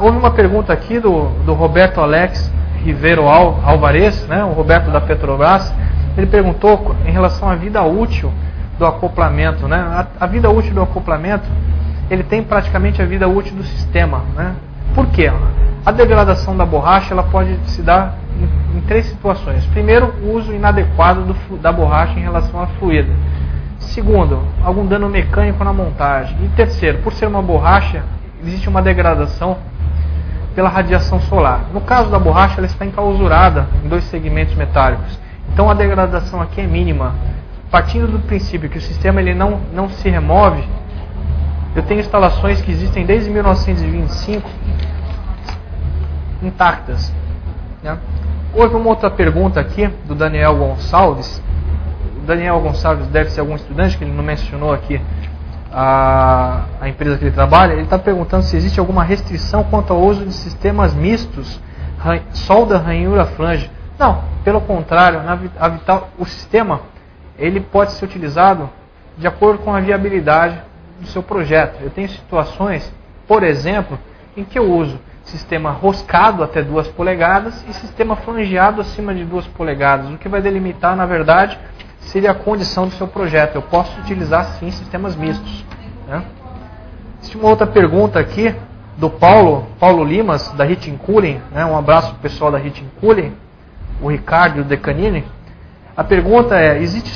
Houve uma pergunta aqui do Roberto Alex Ribeiro Alvarez, né? O Roberto da Petrobras. Ele perguntou em relação à vida útil do acoplamento, né? A vida útil do acoplamento, ele tem praticamente a vida útil do sistema, né? Por quê? A degradação da borracha ela pode se dar em três situações. Primeiro, o uso inadequado da borracha em relação à fluida. Segundo, algum dano mecânico na montagem. E terceiro, por ser uma borracha, existe uma degradação pela radiação solar. No caso da borracha, ela está enclausurada em dois segmentos metálicos. Então a degradação aqui é mínima. Partindo do princípio que o sistema ele não se remove, eu tenho instalações que existem desde 1925 intactas, né? Houve uma outra pergunta aqui do Daniel Gonçalves. O Daniel Gonçalves deve ser algum estudante, que ele não mencionou aqui a empresa que ele trabalha. Ele está perguntando se existe alguma restrição quanto ao uso de sistemas mistos, solda, ranhura, flange. Não, pelo contrário, o sistema ele pode ser utilizado de acordo com a viabilidade do seu projeto. Eu tenho situações, por exemplo, em que eu uso sistema roscado até 2 polegadas e sistema flangeado acima de 2 polegadas. O que vai delimitar, na verdade, seria a condição do seu projeto. Eu posso utilizar, sim, sistemas mistos, né? Existe uma outra pergunta aqui do Paulo Limas, da Heating Cooling, né? Um abraço para o pessoal da Heating Cooling, o Ricardo e o Decanini. A pergunta é: existe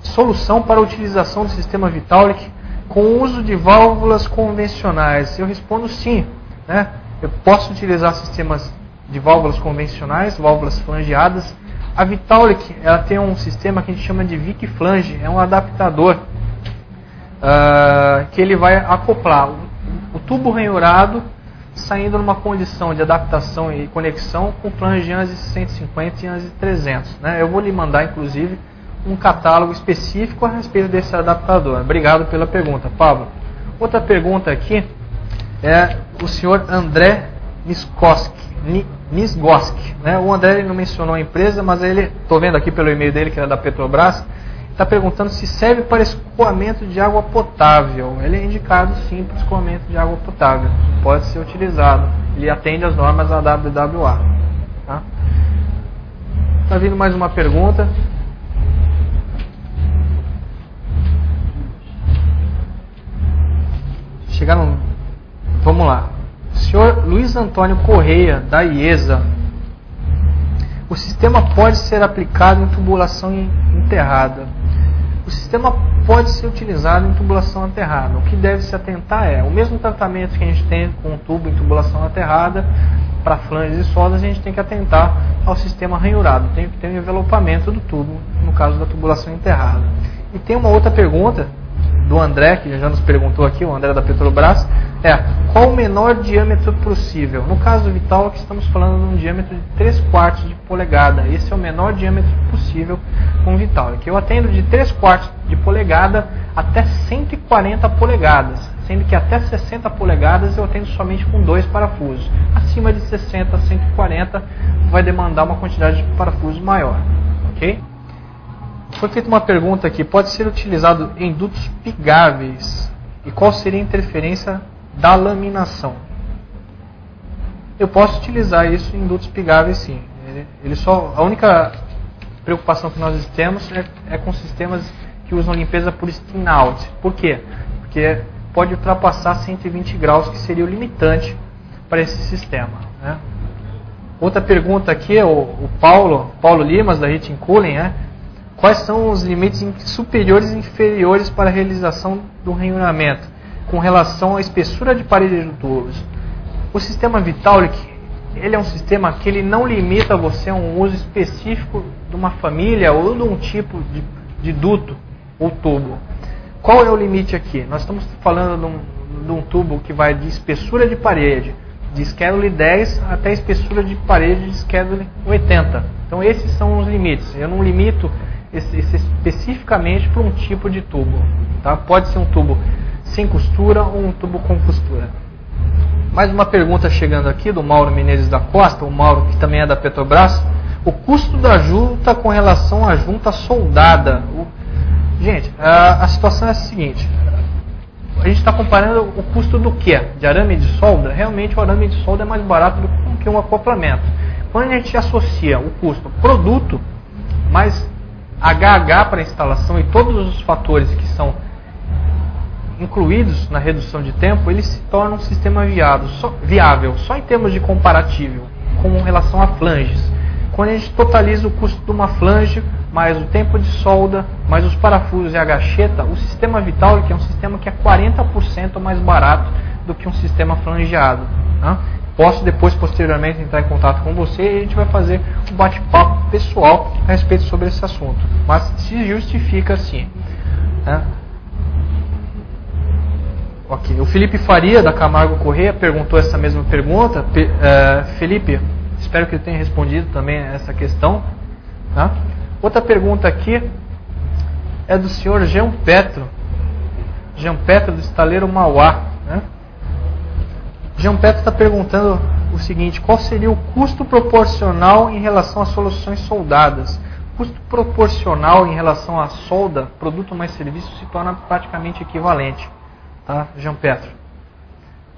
solução para a utilização do sistema Vitaulic com o uso de válvulas convencionais? Eu respondo sim, né? Eu posso utilizar sistemas de válvulas convencionais, válvulas flangeadas. A Vitaulic ela tem um sistema que a gente chama de Vic Flange, é um adaptador que ele vai acoplar o tubo ranhurado saindo numa condição de adaptação e conexão com flange ANSI 150 e ANSI 300, né? Eu vou lhe mandar, inclusive, um catálogo específico a respeito desse adaptador. Obrigado pela pergunta, Pablo. Outra pergunta aqui é o senhor André Nisgoski, né? O André ele não mencionou a empresa, mas ele, estou vendo aqui pelo e-mail dele que era da Petrobras, está perguntando se serve para escoamento de água potável. Ele é indicado sim para escoamento de água potável, pode ser utilizado, ele atende às normas da WWA, tá? Está vindo mais uma pergunta. Chegaram. Vamos lá. Senhor Luiz Antônio Correia, da IESA. O sistema pode ser aplicado em tubulação enterrada. O sistema pode ser utilizado em tubulação aterrada. O que deve se atentar é o mesmo tratamento que a gente tem com o tubo em tubulação aterrada para flanges e soldas, a gente tem que atentar ao sistema ranhurado. Tem que ter um envelopamento do tubo no caso da tubulação enterrada. E tem uma outra pergunta do André, que já nos perguntou aqui, o André da Petrobras, qual o menor diâmetro possível? No caso do Vitallic, estamos falando de um diâmetro de 3/4 de polegada. Esse é o menor diâmetro possível com o Vitallic. Eu atendo de 3/4 de polegada até 140 polegadas, sendo que até 60 polegadas eu atendo somente com 2 parafusos. Acima de 60 a 140 vai demandar uma quantidade de parafusos maior. Ok? Foi feita uma pergunta aqui, pode ser utilizado em dutos pigáveis? E qual seria a interferência da laminação? Eu posso utilizar isso em dutos pigáveis, sim. A única preocupação que nós temos é com sistemas que usam limpeza por spin-out. Por quê? Porque pode ultrapassar 120 graus, que seria o limitante para esse sistema, né? Outra pergunta aqui é o Paulo Limas, da Heating Cooling, quais são os limites superiores e inferiores para a realização do ranhuramento com relação à espessura de parede de tubos? O sistema Vitallic, ele é um sistema que ele não limita você a um uso específico de uma família ou de um tipo de duto ou tubo. Qual é o limite aqui? Nós estamos falando de um tubo que vai de espessura de parede de Schedule 10 até espessura de parede de Schedule 80. Então esses são os limites. Eu não limito especificamente para um tipo de tubo, tá? Pode ser um tubo sem costura ou um tubo com costura. Mais uma pergunta chegando aqui do Mauro Menezes da Costa, o Mauro que também é da Petrobras. O custo da junta com relação à junta soldada. Gente, a situação é a seguinte. A gente está comparando o custo do que? De arame de solda? Realmente o arame de solda é mais barato do que um acoplamento. Quando a gente associa o custo produto mais HH para instalação e todos os fatores que são incluídos na redução de tempo, ele se torna um sistema viável só em termos de comparativo com relação a flanges. Quando a gente totaliza o custo de uma flange, mais o tempo de solda, mais os parafusos e a gacheta, o sistema Vitallic é um sistema que é 40% mais barato do que um sistema flangeado. Tá? Posso depois, posteriormente, entrar em contato com você e a gente vai fazer um bate-papo pessoal a respeito sobre esse assunto. Mas se justifica sim. Né? Ok. O Felipe Faria, da Camargo Correia, perguntou essa mesma pergunta. Felipe, espero que eu tenha respondido também essa questão. Tá? Outra pergunta aqui é do senhor Jean Petro. Jean Petro, do estaleiro Mauá. Né? Jean Petro está perguntando o seguinte: qual seria o custo proporcional em relação às soluções soldadas? Custo proporcional em relação à solda, produto mais serviço, se torna praticamente equivalente. Tá, Jean Petro?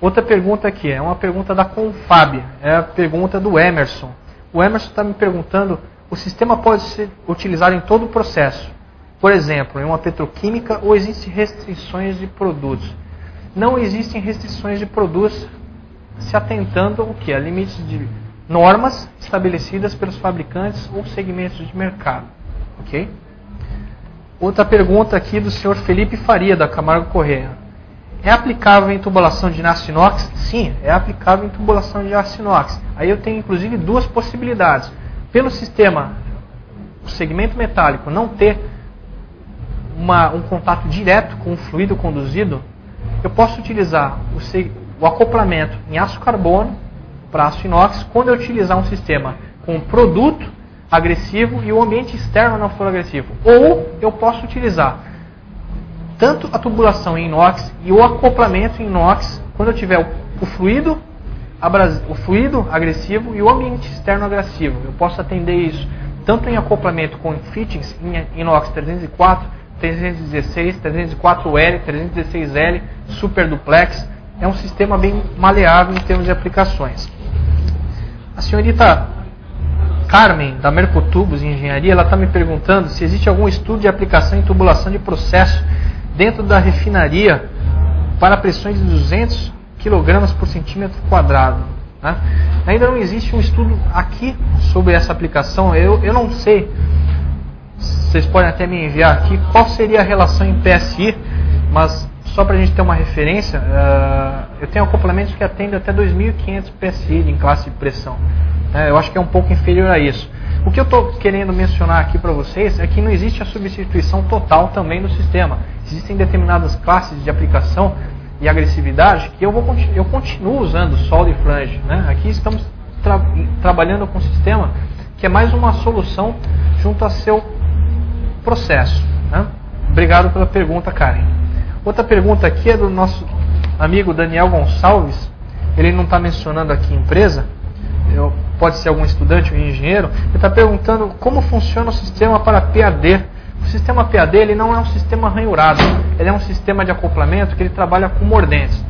Outra pergunta aqui, é uma pergunta da Confab, é a pergunta do Emerson. O Emerson está me perguntando: o sistema pode ser utilizado em todo o processo? Por exemplo, em uma petroquímica, ou existem restrições de produtos? Não existem restrições de produtos, se atentando o que? A limites de normas estabelecidas pelos fabricantes ou segmentos de mercado. Ok? Outra pergunta aqui do senhor Felipe Faria, da Camargo Correia. É aplicável em tubulação de aço inox? Sim, é aplicável em tubulação de aço inox. Aí eu tenho inclusive duas possibilidades. Pelo sistema, o segmento metálico não ter um contato direto com o fluido conduzido, eu posso utilizar o acoplamento em aço carbono para aço inox quando eu utilizar um sistema com produto agressivo e o ambiente externo não for agressivo. Ou eu posso utilizar tanto a tubulação em inox e o acoplamento em inox quando eu tiver o fluido agressivo e o ambiente externo agressivo. Eu posso atender isso tanto em acoplamento com fittings em inox 304, 316, 304L, 316L, Super Duplex. É um sistema bem maleável em termos de aplicações. A senhorita Carmen, da Mercotubos Engenharia, ela está me perguntando se existe algum estudo de aplicação em tubulação de processo dentro da refinaria para pressões de 200 kg por centímetro quadrado. Né? Ainda não existe um estudo aqui sobre essa aplicação. Eu não sei, vocês podem até me enviar aqui qual seria a relação em PSI, mas só para a gente ter uma referência, eu tenho acoplamentos que atendem até 2.500 PSI em classe de pressão. Eu acho que é um pouco inferior a isso. O que eu estou querendo mencionar aqui para vocês é que não existe a substituição total também do sistema. Existem determinadas classes de aplicação e agressividade que eu continuo usando solda e flange. Né? Aqui estamos trabalhando com um sistema que é mais uma solução junto ao seu processo. Né? Obrigado pela pergunta, Karen. Outra pergunta aqui é do nosso amigo Daniel Gonçalves. Ele não está mencionando aqui empresa, pode ser algum estudante ou engenheiro. Ele está perguntando como funciona o sistema para PAD. O sistema PAD ele não é um sistema ranhurado, ele é um sistema de acoplamento que ele trabalha com mordentes.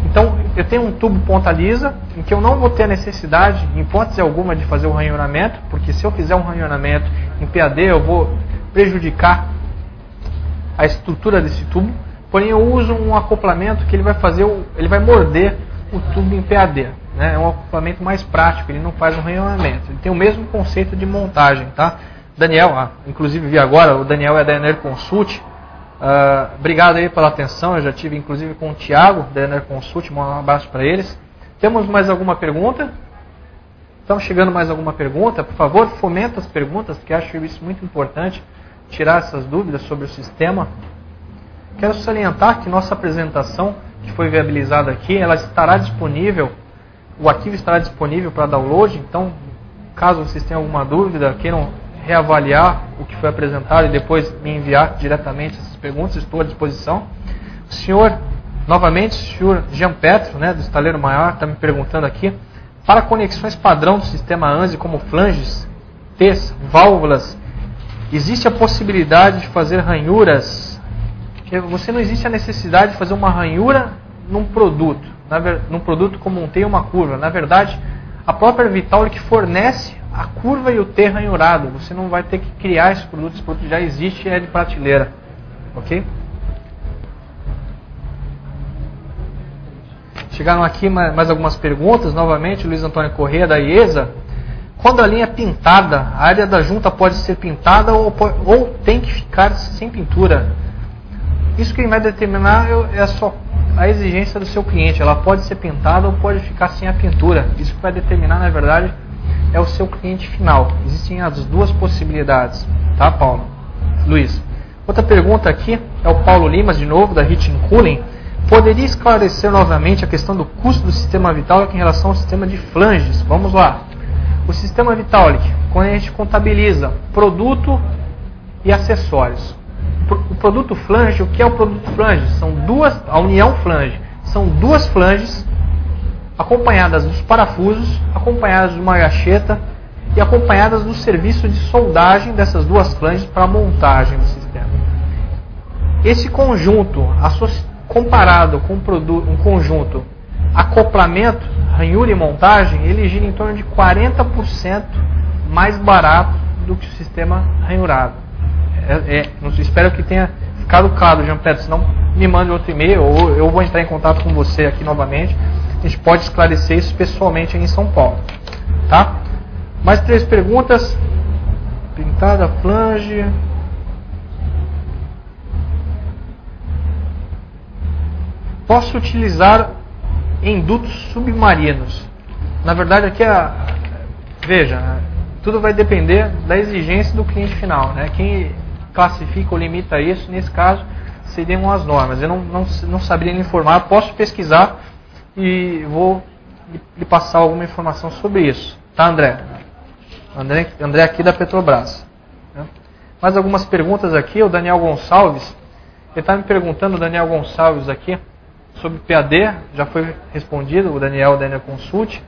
Então eu tenho um tubo ponta lisa em que eu não vou ter a necessidade, em hipótese alguma, de fazer o ranhuramento, porque se eu fizer um ranhuramento em PAD eu vou prejudicar a estrutura desse tubo. Porém eu uso um acoplamento que ele vai morder o tubo em PAD. Né? É um acoplamento mais prático, ele não faz um ranhuramento. Ele tem o mesmo conceito de montagem, tá? Daniel, inclusive vi agora, o Daniel é da Enerconsult. Obrigado aí pela atenção, eu já tive inclusive com o Thiago da Enerconsult, um abraço para eles. Temos mais alguma pergunta? Estamos chegando mais alguma pergunta? Por favor, fomenta as perguntas, porque acho isso muito importante, tirar essas dúvidas sobre o sistema. Quero salientar que nossa apresentação, que foi viabilizada aqui, ela estará disponível, o arquivo estará disponível para download, então, caso vocês tenham alguma dúvida, queiram reavaliar o que foi apresentado e depois me enviar diretamente essas perguntas, estou à disposição. O senhor, novamente, o senhor Jean Petro, né, do Estaleiro Maior, está me perguntando aqui, para conexões padrão do sistema ANSI, como flanges, T's, válvulas, existe a possibilidade de fazer ranhuras? Você não existe a necessidade de fazer uma ranhura num produto como um T e uma curva. Na verdade, a própria Vitaulic fornece a curva e o T ranhurado. Você não vai ter que criar esse produto já existe e é de prateleira. Ok? Chegaram aqui mais algumas perguntas. Novamente, Luiz Antônio Corrêa, da IESA. Quando a linha é pintada, a área da junta pode ser pintada ou tem que ficar sem pintura? Isso que vai determinar é só a exigência do seu cliente. Ela pode ser pintada ou pode ficar sem a pintura. Isso que vai determinar, na verdade, é o seu cliente final. Existem as duas possibilidades. Tá, Paulo? Luiz. Outra pergunta aqui é o Paulo Limas, de novo, da Heating Cooling. Poderia esclarecer novamente a questão do custo do sistema Vitaulic em relação ao sistema de flanges? Vamos lá. O sistema Vitaulic, quando a gente contabiliza produto e acessórios. O produto flange, o que é o produto flange? A união flange. São duas flanges acompanhadas dos parafusos, acompanhadas de uma gacheta e acompanhadas do serviço de soldagem dessas duas flanges para a montagem do sistema. Esse conjunto, comparado com um conjunto acoplamento, ranhura e montagem, ele gira em torno de 40% mais barato do que o sistema ranhurado. Espero que tenha ficado claro, Jean Pedro, senão me mande outro e-mail ou eu vou entrar em contato com você aqui novamente. A gente pode esclarecer isso pessoalmente aí em São Paulo. Tá? Mais 3 perguntas. Pintada, flange. Posso utilizar em dutos submarinos? Na verdade, aqui veja, tudo vai depender da exigência do cliente final, né? Quem classifica ou limita isso, nesse caso, seriam as normas. Eu não saberia lhe informar, posso pesquisar e vou lhe passar alguma informação sobre isso. Tá, André? André aqui da Petrobras. Mais algumas perguntas aqui, o Daniel Gonçalves. Ele está me perguntando, o Daniel Gonçalves aqui, sobre PAD, já foi respondido, o Daniel da Enerconsult.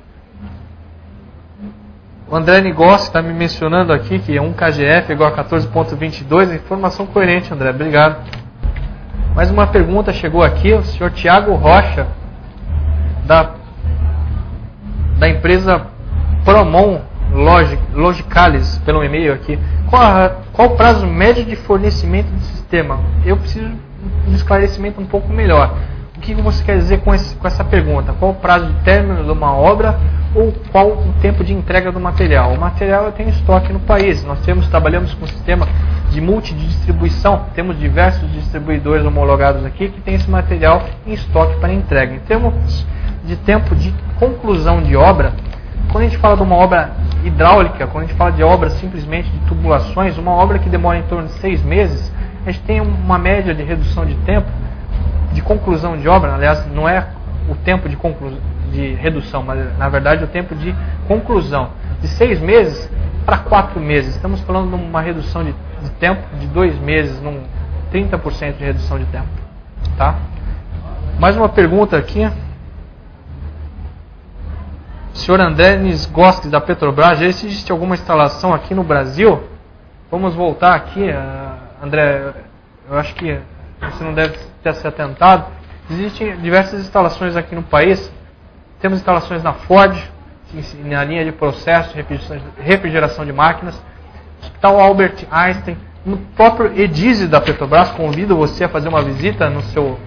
O André Nigossi está me mencionando aqui que 1 kgf igual a 14.22. Informação coerente, André. Obrigado. Mais uma pergunta chegou aqui. O senhor Tiago Rocha, da empresa Promon, Logicalis pelo e-mail aqui. Qual o prazo médio de fornecimento do sistema? Eu preciso de um esclarecimento um pouco melhor. O que você quer dizer com essa pergunta? Qual o prazo de término de uma obra ou qual o tempo de entrega do material? O material eu tenho estoque no país. Nós trabalhamos com um sistema de multidistribuição. Temos diversos distribuidores homologados aqui que têm esse material em estoque para entrega. Em termos de tempo de conclusão de obra, quando a gente fala de uma obra hidráulica, quando a gente fala de obra simplesmente de tubulações, uma obra que demora em torno de 6 meses, a gente tem uma média de redução de tempo de conclusão de obra. Aliás, não é o tempo de redução, mas na verdade o tempo de conclusão de 6 meses para 4 meses. Estamos falando de uma redução de tempo de 2 meses, 30% de redução de tempo. Tá? Mais uma pergunta aqui. Senhor André Nisgoski, da Petrobras, já existe alguma instalação aqui no Brasil? Vamos voltar aqui, André, eu acho que você não deve ter se atentado. Existem diversas instalações aqui no país. Temos instalações na Ford, na linha de processo, refrigeração de máquinas, Hospital Albert Einstein, no próprio Edise da Petrobras. Convido você a fazer uma visita no seu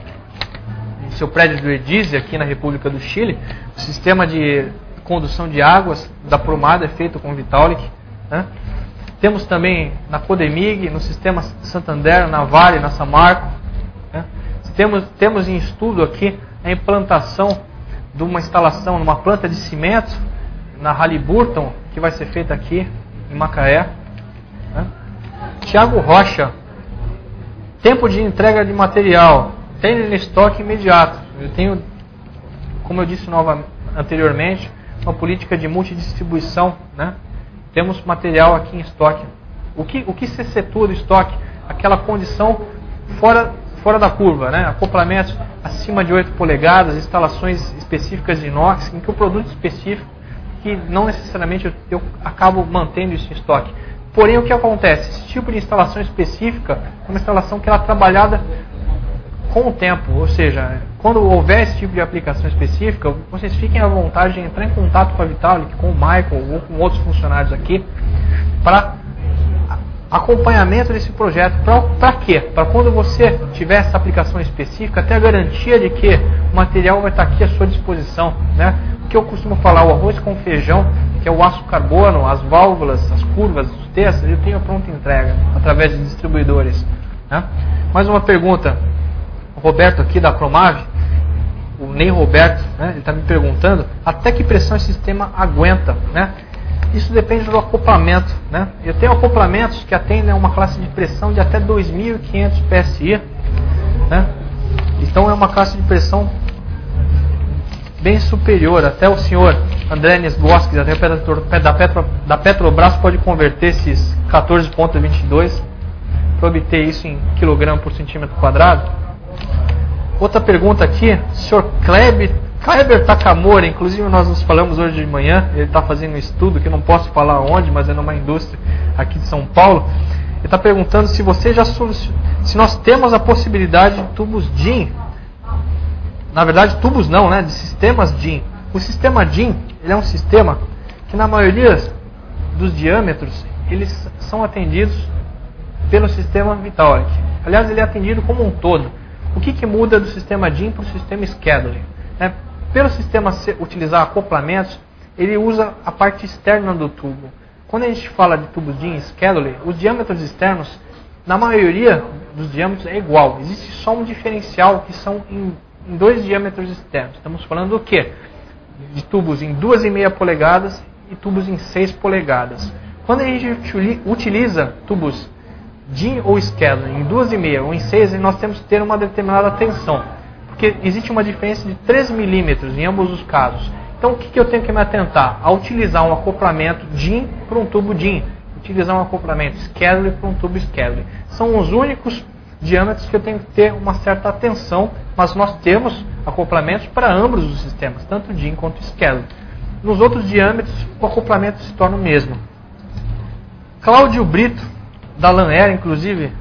prédio do Edise, aqui na República do Chile. O sistema de condução de águas da Promada é feito com Vitaulic, né? Temos também na Codemig, no sistema Santander, na Vale, na Samarco, né? Temos em estudo aqui a implantação de uma instalação numa planta de cimento na Halliburton, que vai ser feita aqui em Macaé, né? Tiago Rocha, tempo de entrega de material, tem em estoque imediato. Eu tenho, como eu disse anteriormente, uma política de multidistribuição, né? Temos material aqui em estoque. O que se setua do estoque? Aquela condição fora da curva, né? Acoplamentos acima de 8 polegadas, instalações específicas de inox, em que o produto específico, que não necessariamente eu acabo mantendo isso em estoque. Porém, o que acontece? Esse tipo de instalação específica é uma instalação que ela é trabalhada com o tempo, ou seja, quando houver esse tipo de aplicação específica, vocês fiquem à vontade de entrar em contato com a Vitaulic, com o Michael ou com outros funcionários aqui, para acompanhamento desse projeto. Para quê? Para quando você tiver essa aplicação específica, ter a garantia de que o material vai estar aqui à sua disposição, né? O que eu costumo falar, o arroz com feijão, que é o aço carbono, as válvulas, as curvas, os testes, eu tenho a pronta entrega através de distribuidores, né? Mais uma pergunta. O Roberto aqui da Promave, o Ney Roberto, né, ele está me perguntando até que pressão esse sistema aguenta, né? Isso depende do acoplamento, né? Eu tenho acoplamentos que atendem a uma classe de pressão de até 2.500 PSI, né? Então é uma classe de pressão bem superior. Até o senhor André Nisgoski, da Petrobras, pode converter esses 14,22 para obter isso em quilograma por centímetro quadrado. Outra pergunta aqui, o senhor Kleber Takamura, inclusive nós nos falamos hoje de manhã, ele está fazendo um estudo que eu não posso falar onde, mas é numa indústria aqui de São Paulo. Ele está perguntando se nós temos a possibilidade de tubos DIN, na verdade tubos não, né, de sistemas DIN. O sistema DIN, ele é um sistema que na maioria dos diâmetros, eles são atendidos pelo sistema Vitaulic. Aliás, ele é atendido como um todo. O que muda do sistema DIN para o sistema Scheduling? Pelo sistema utilizar acoplamentos, ele usa a parte externa do tubo. Quando a gente fala de tubos DIN e Scheduling, os diâmetros externos, na maioria dos diâmetros, é igual. Existe só um diferencial que são em 2 diâmetros externos. Estamos falando do quê? De tubos em 2,5 polegadas e tubos em 6 polegadas. Quando a gente utiliza tubos DIN ou Scheduling em 2,5 ou em 6, nós temos que ter uma determinada tensão, porque existe uma diferença de 3 milímetros em ambos os casos. Então o que eu tenho que me atentar? A utilizar um acoplamento DIN para um tubo DIN, utilizar um acoplamento Scheduling para um tubo Scheduling. São os únicos diâmetros que eu tenho que ter uma certa atenção, mas nós temos acoplamentos para ambos os sistemas, tanto DIN quanto Scheduling. Nos outros diâmetros, o acoplamento se torna o mesmo. Cláudio Brito, da Lanair, inclusive,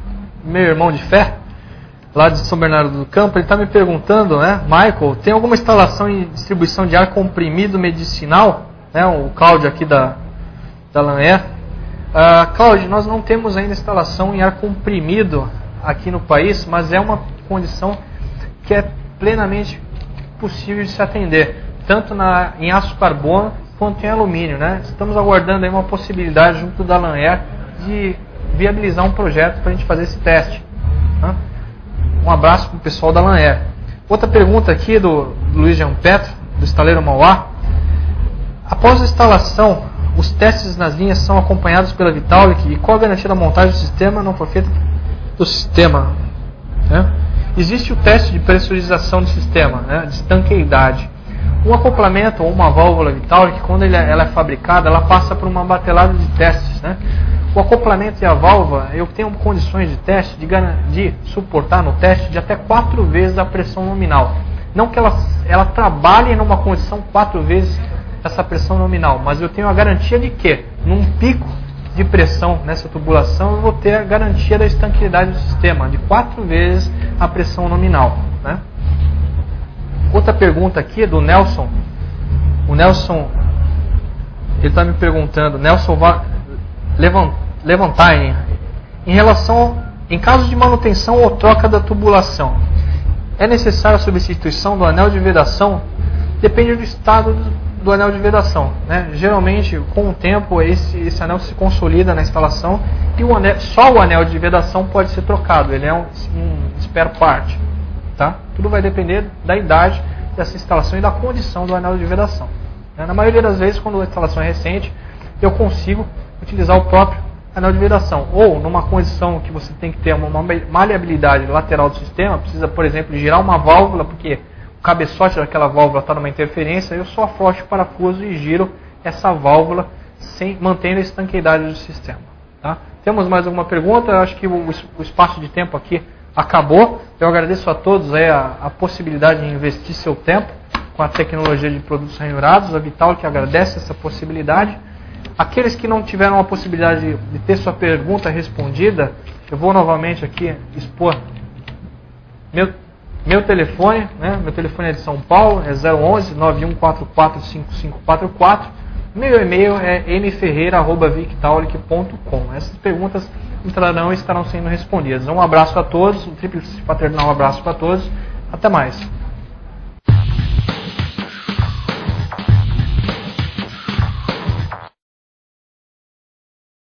meu irmão de fé, lá de São Bernardo do Campo, ele está me perguntando, né, Michael, tem alguma instalação em distribuição de ar comprimido medicinal? Né, o Cláudio aqui da Lan-Air. Cláudio, nós não temos ainda instalação em ar comprimido aqui no país, mas é uma condição que é plenamente possível de se atender, tanto em aço carbono quanto em alumínio, né? Estamos aguardando aí uma possibilidade junto da Lan-Air de viabilizar um projeto para a gente fazer esse teste. Tá? Um abraço para o pessoal da Lan-Air. Outra pergunta aqui do Luiz Jean Petro, do estaleiro Mauá. Após a instalação, os testes nas linhas são acompanhados pela Vitaulic, e qual a garantia da montagem do sistema não foi feita do sistema? Né? Existe o teste de pressurização do sistema, né, de estanqueidade. Um acoplamento ou uma válvula Vitaulic, quando ela é fabricada, ela passa por uma batelada de testes. Né? O acoplamento e a válvula, eu tenho condições de teste de suportar no teste de até 4 vezes a pressão nominal. Não que ela trabalhe numa condição 4 vezes essa pressão nominal, mas eu tenho a garantia de que, num pico de pressão nessa tubulação, eu vou ter a garantia da estanqueidade do sistema, de 4 vezes a pressão nominal. Né? Outra pergunta aqui é do Nelson. O Nelson, ele está me perguntando, Nelson Levantine, em caso de manutenção ou troca da tubulação, é necessária a substituição do anel de vedação? Depende do estado do anel de vedação. Né? Geralmente, com o tempo, esse anel se consolida na instalação e só o anel de vedação pode ser trocado. Ele é um spare part. Tá? Tudo vai depender da idade dessa instalação e da condição do anel de vedação. Né? Na maioria das vezes, quando a instalação é recente, eu consigo utilizar o próprio anel de vedação. Ou, numa condição que você tem que ter uma maleabilidade lateral do sistema, precisa, por exemplo, girar uma válvula, porque o cabeçote daquela válvula está numa interferência, eu só afrouxo o parafuso e giro essa válvula mantendo a estanqueidade do sistema. Tá? Temos mais alguma pergunta? Eu acho que o espaço de tempo aqui acabou. Eu agradeço a todos a possibilidade de investir seu tempo com a tecnologia de produtos ranhurados. A Vitaulic agradece essa possibilidade. Aqueles que não tiveram a possibilidade de ter sua pergunta respondida, eu vou novamente aqui expor meu telefone, né? Meu telefone é de São Paulo, é 011 9144 5544. Meu e-mail é mferreira@victaulic.com. Essas perguntas entrarão e estarão sendo respondidas. Um abraço a todos, um tríplice fraternal abraço para todos. Até mais.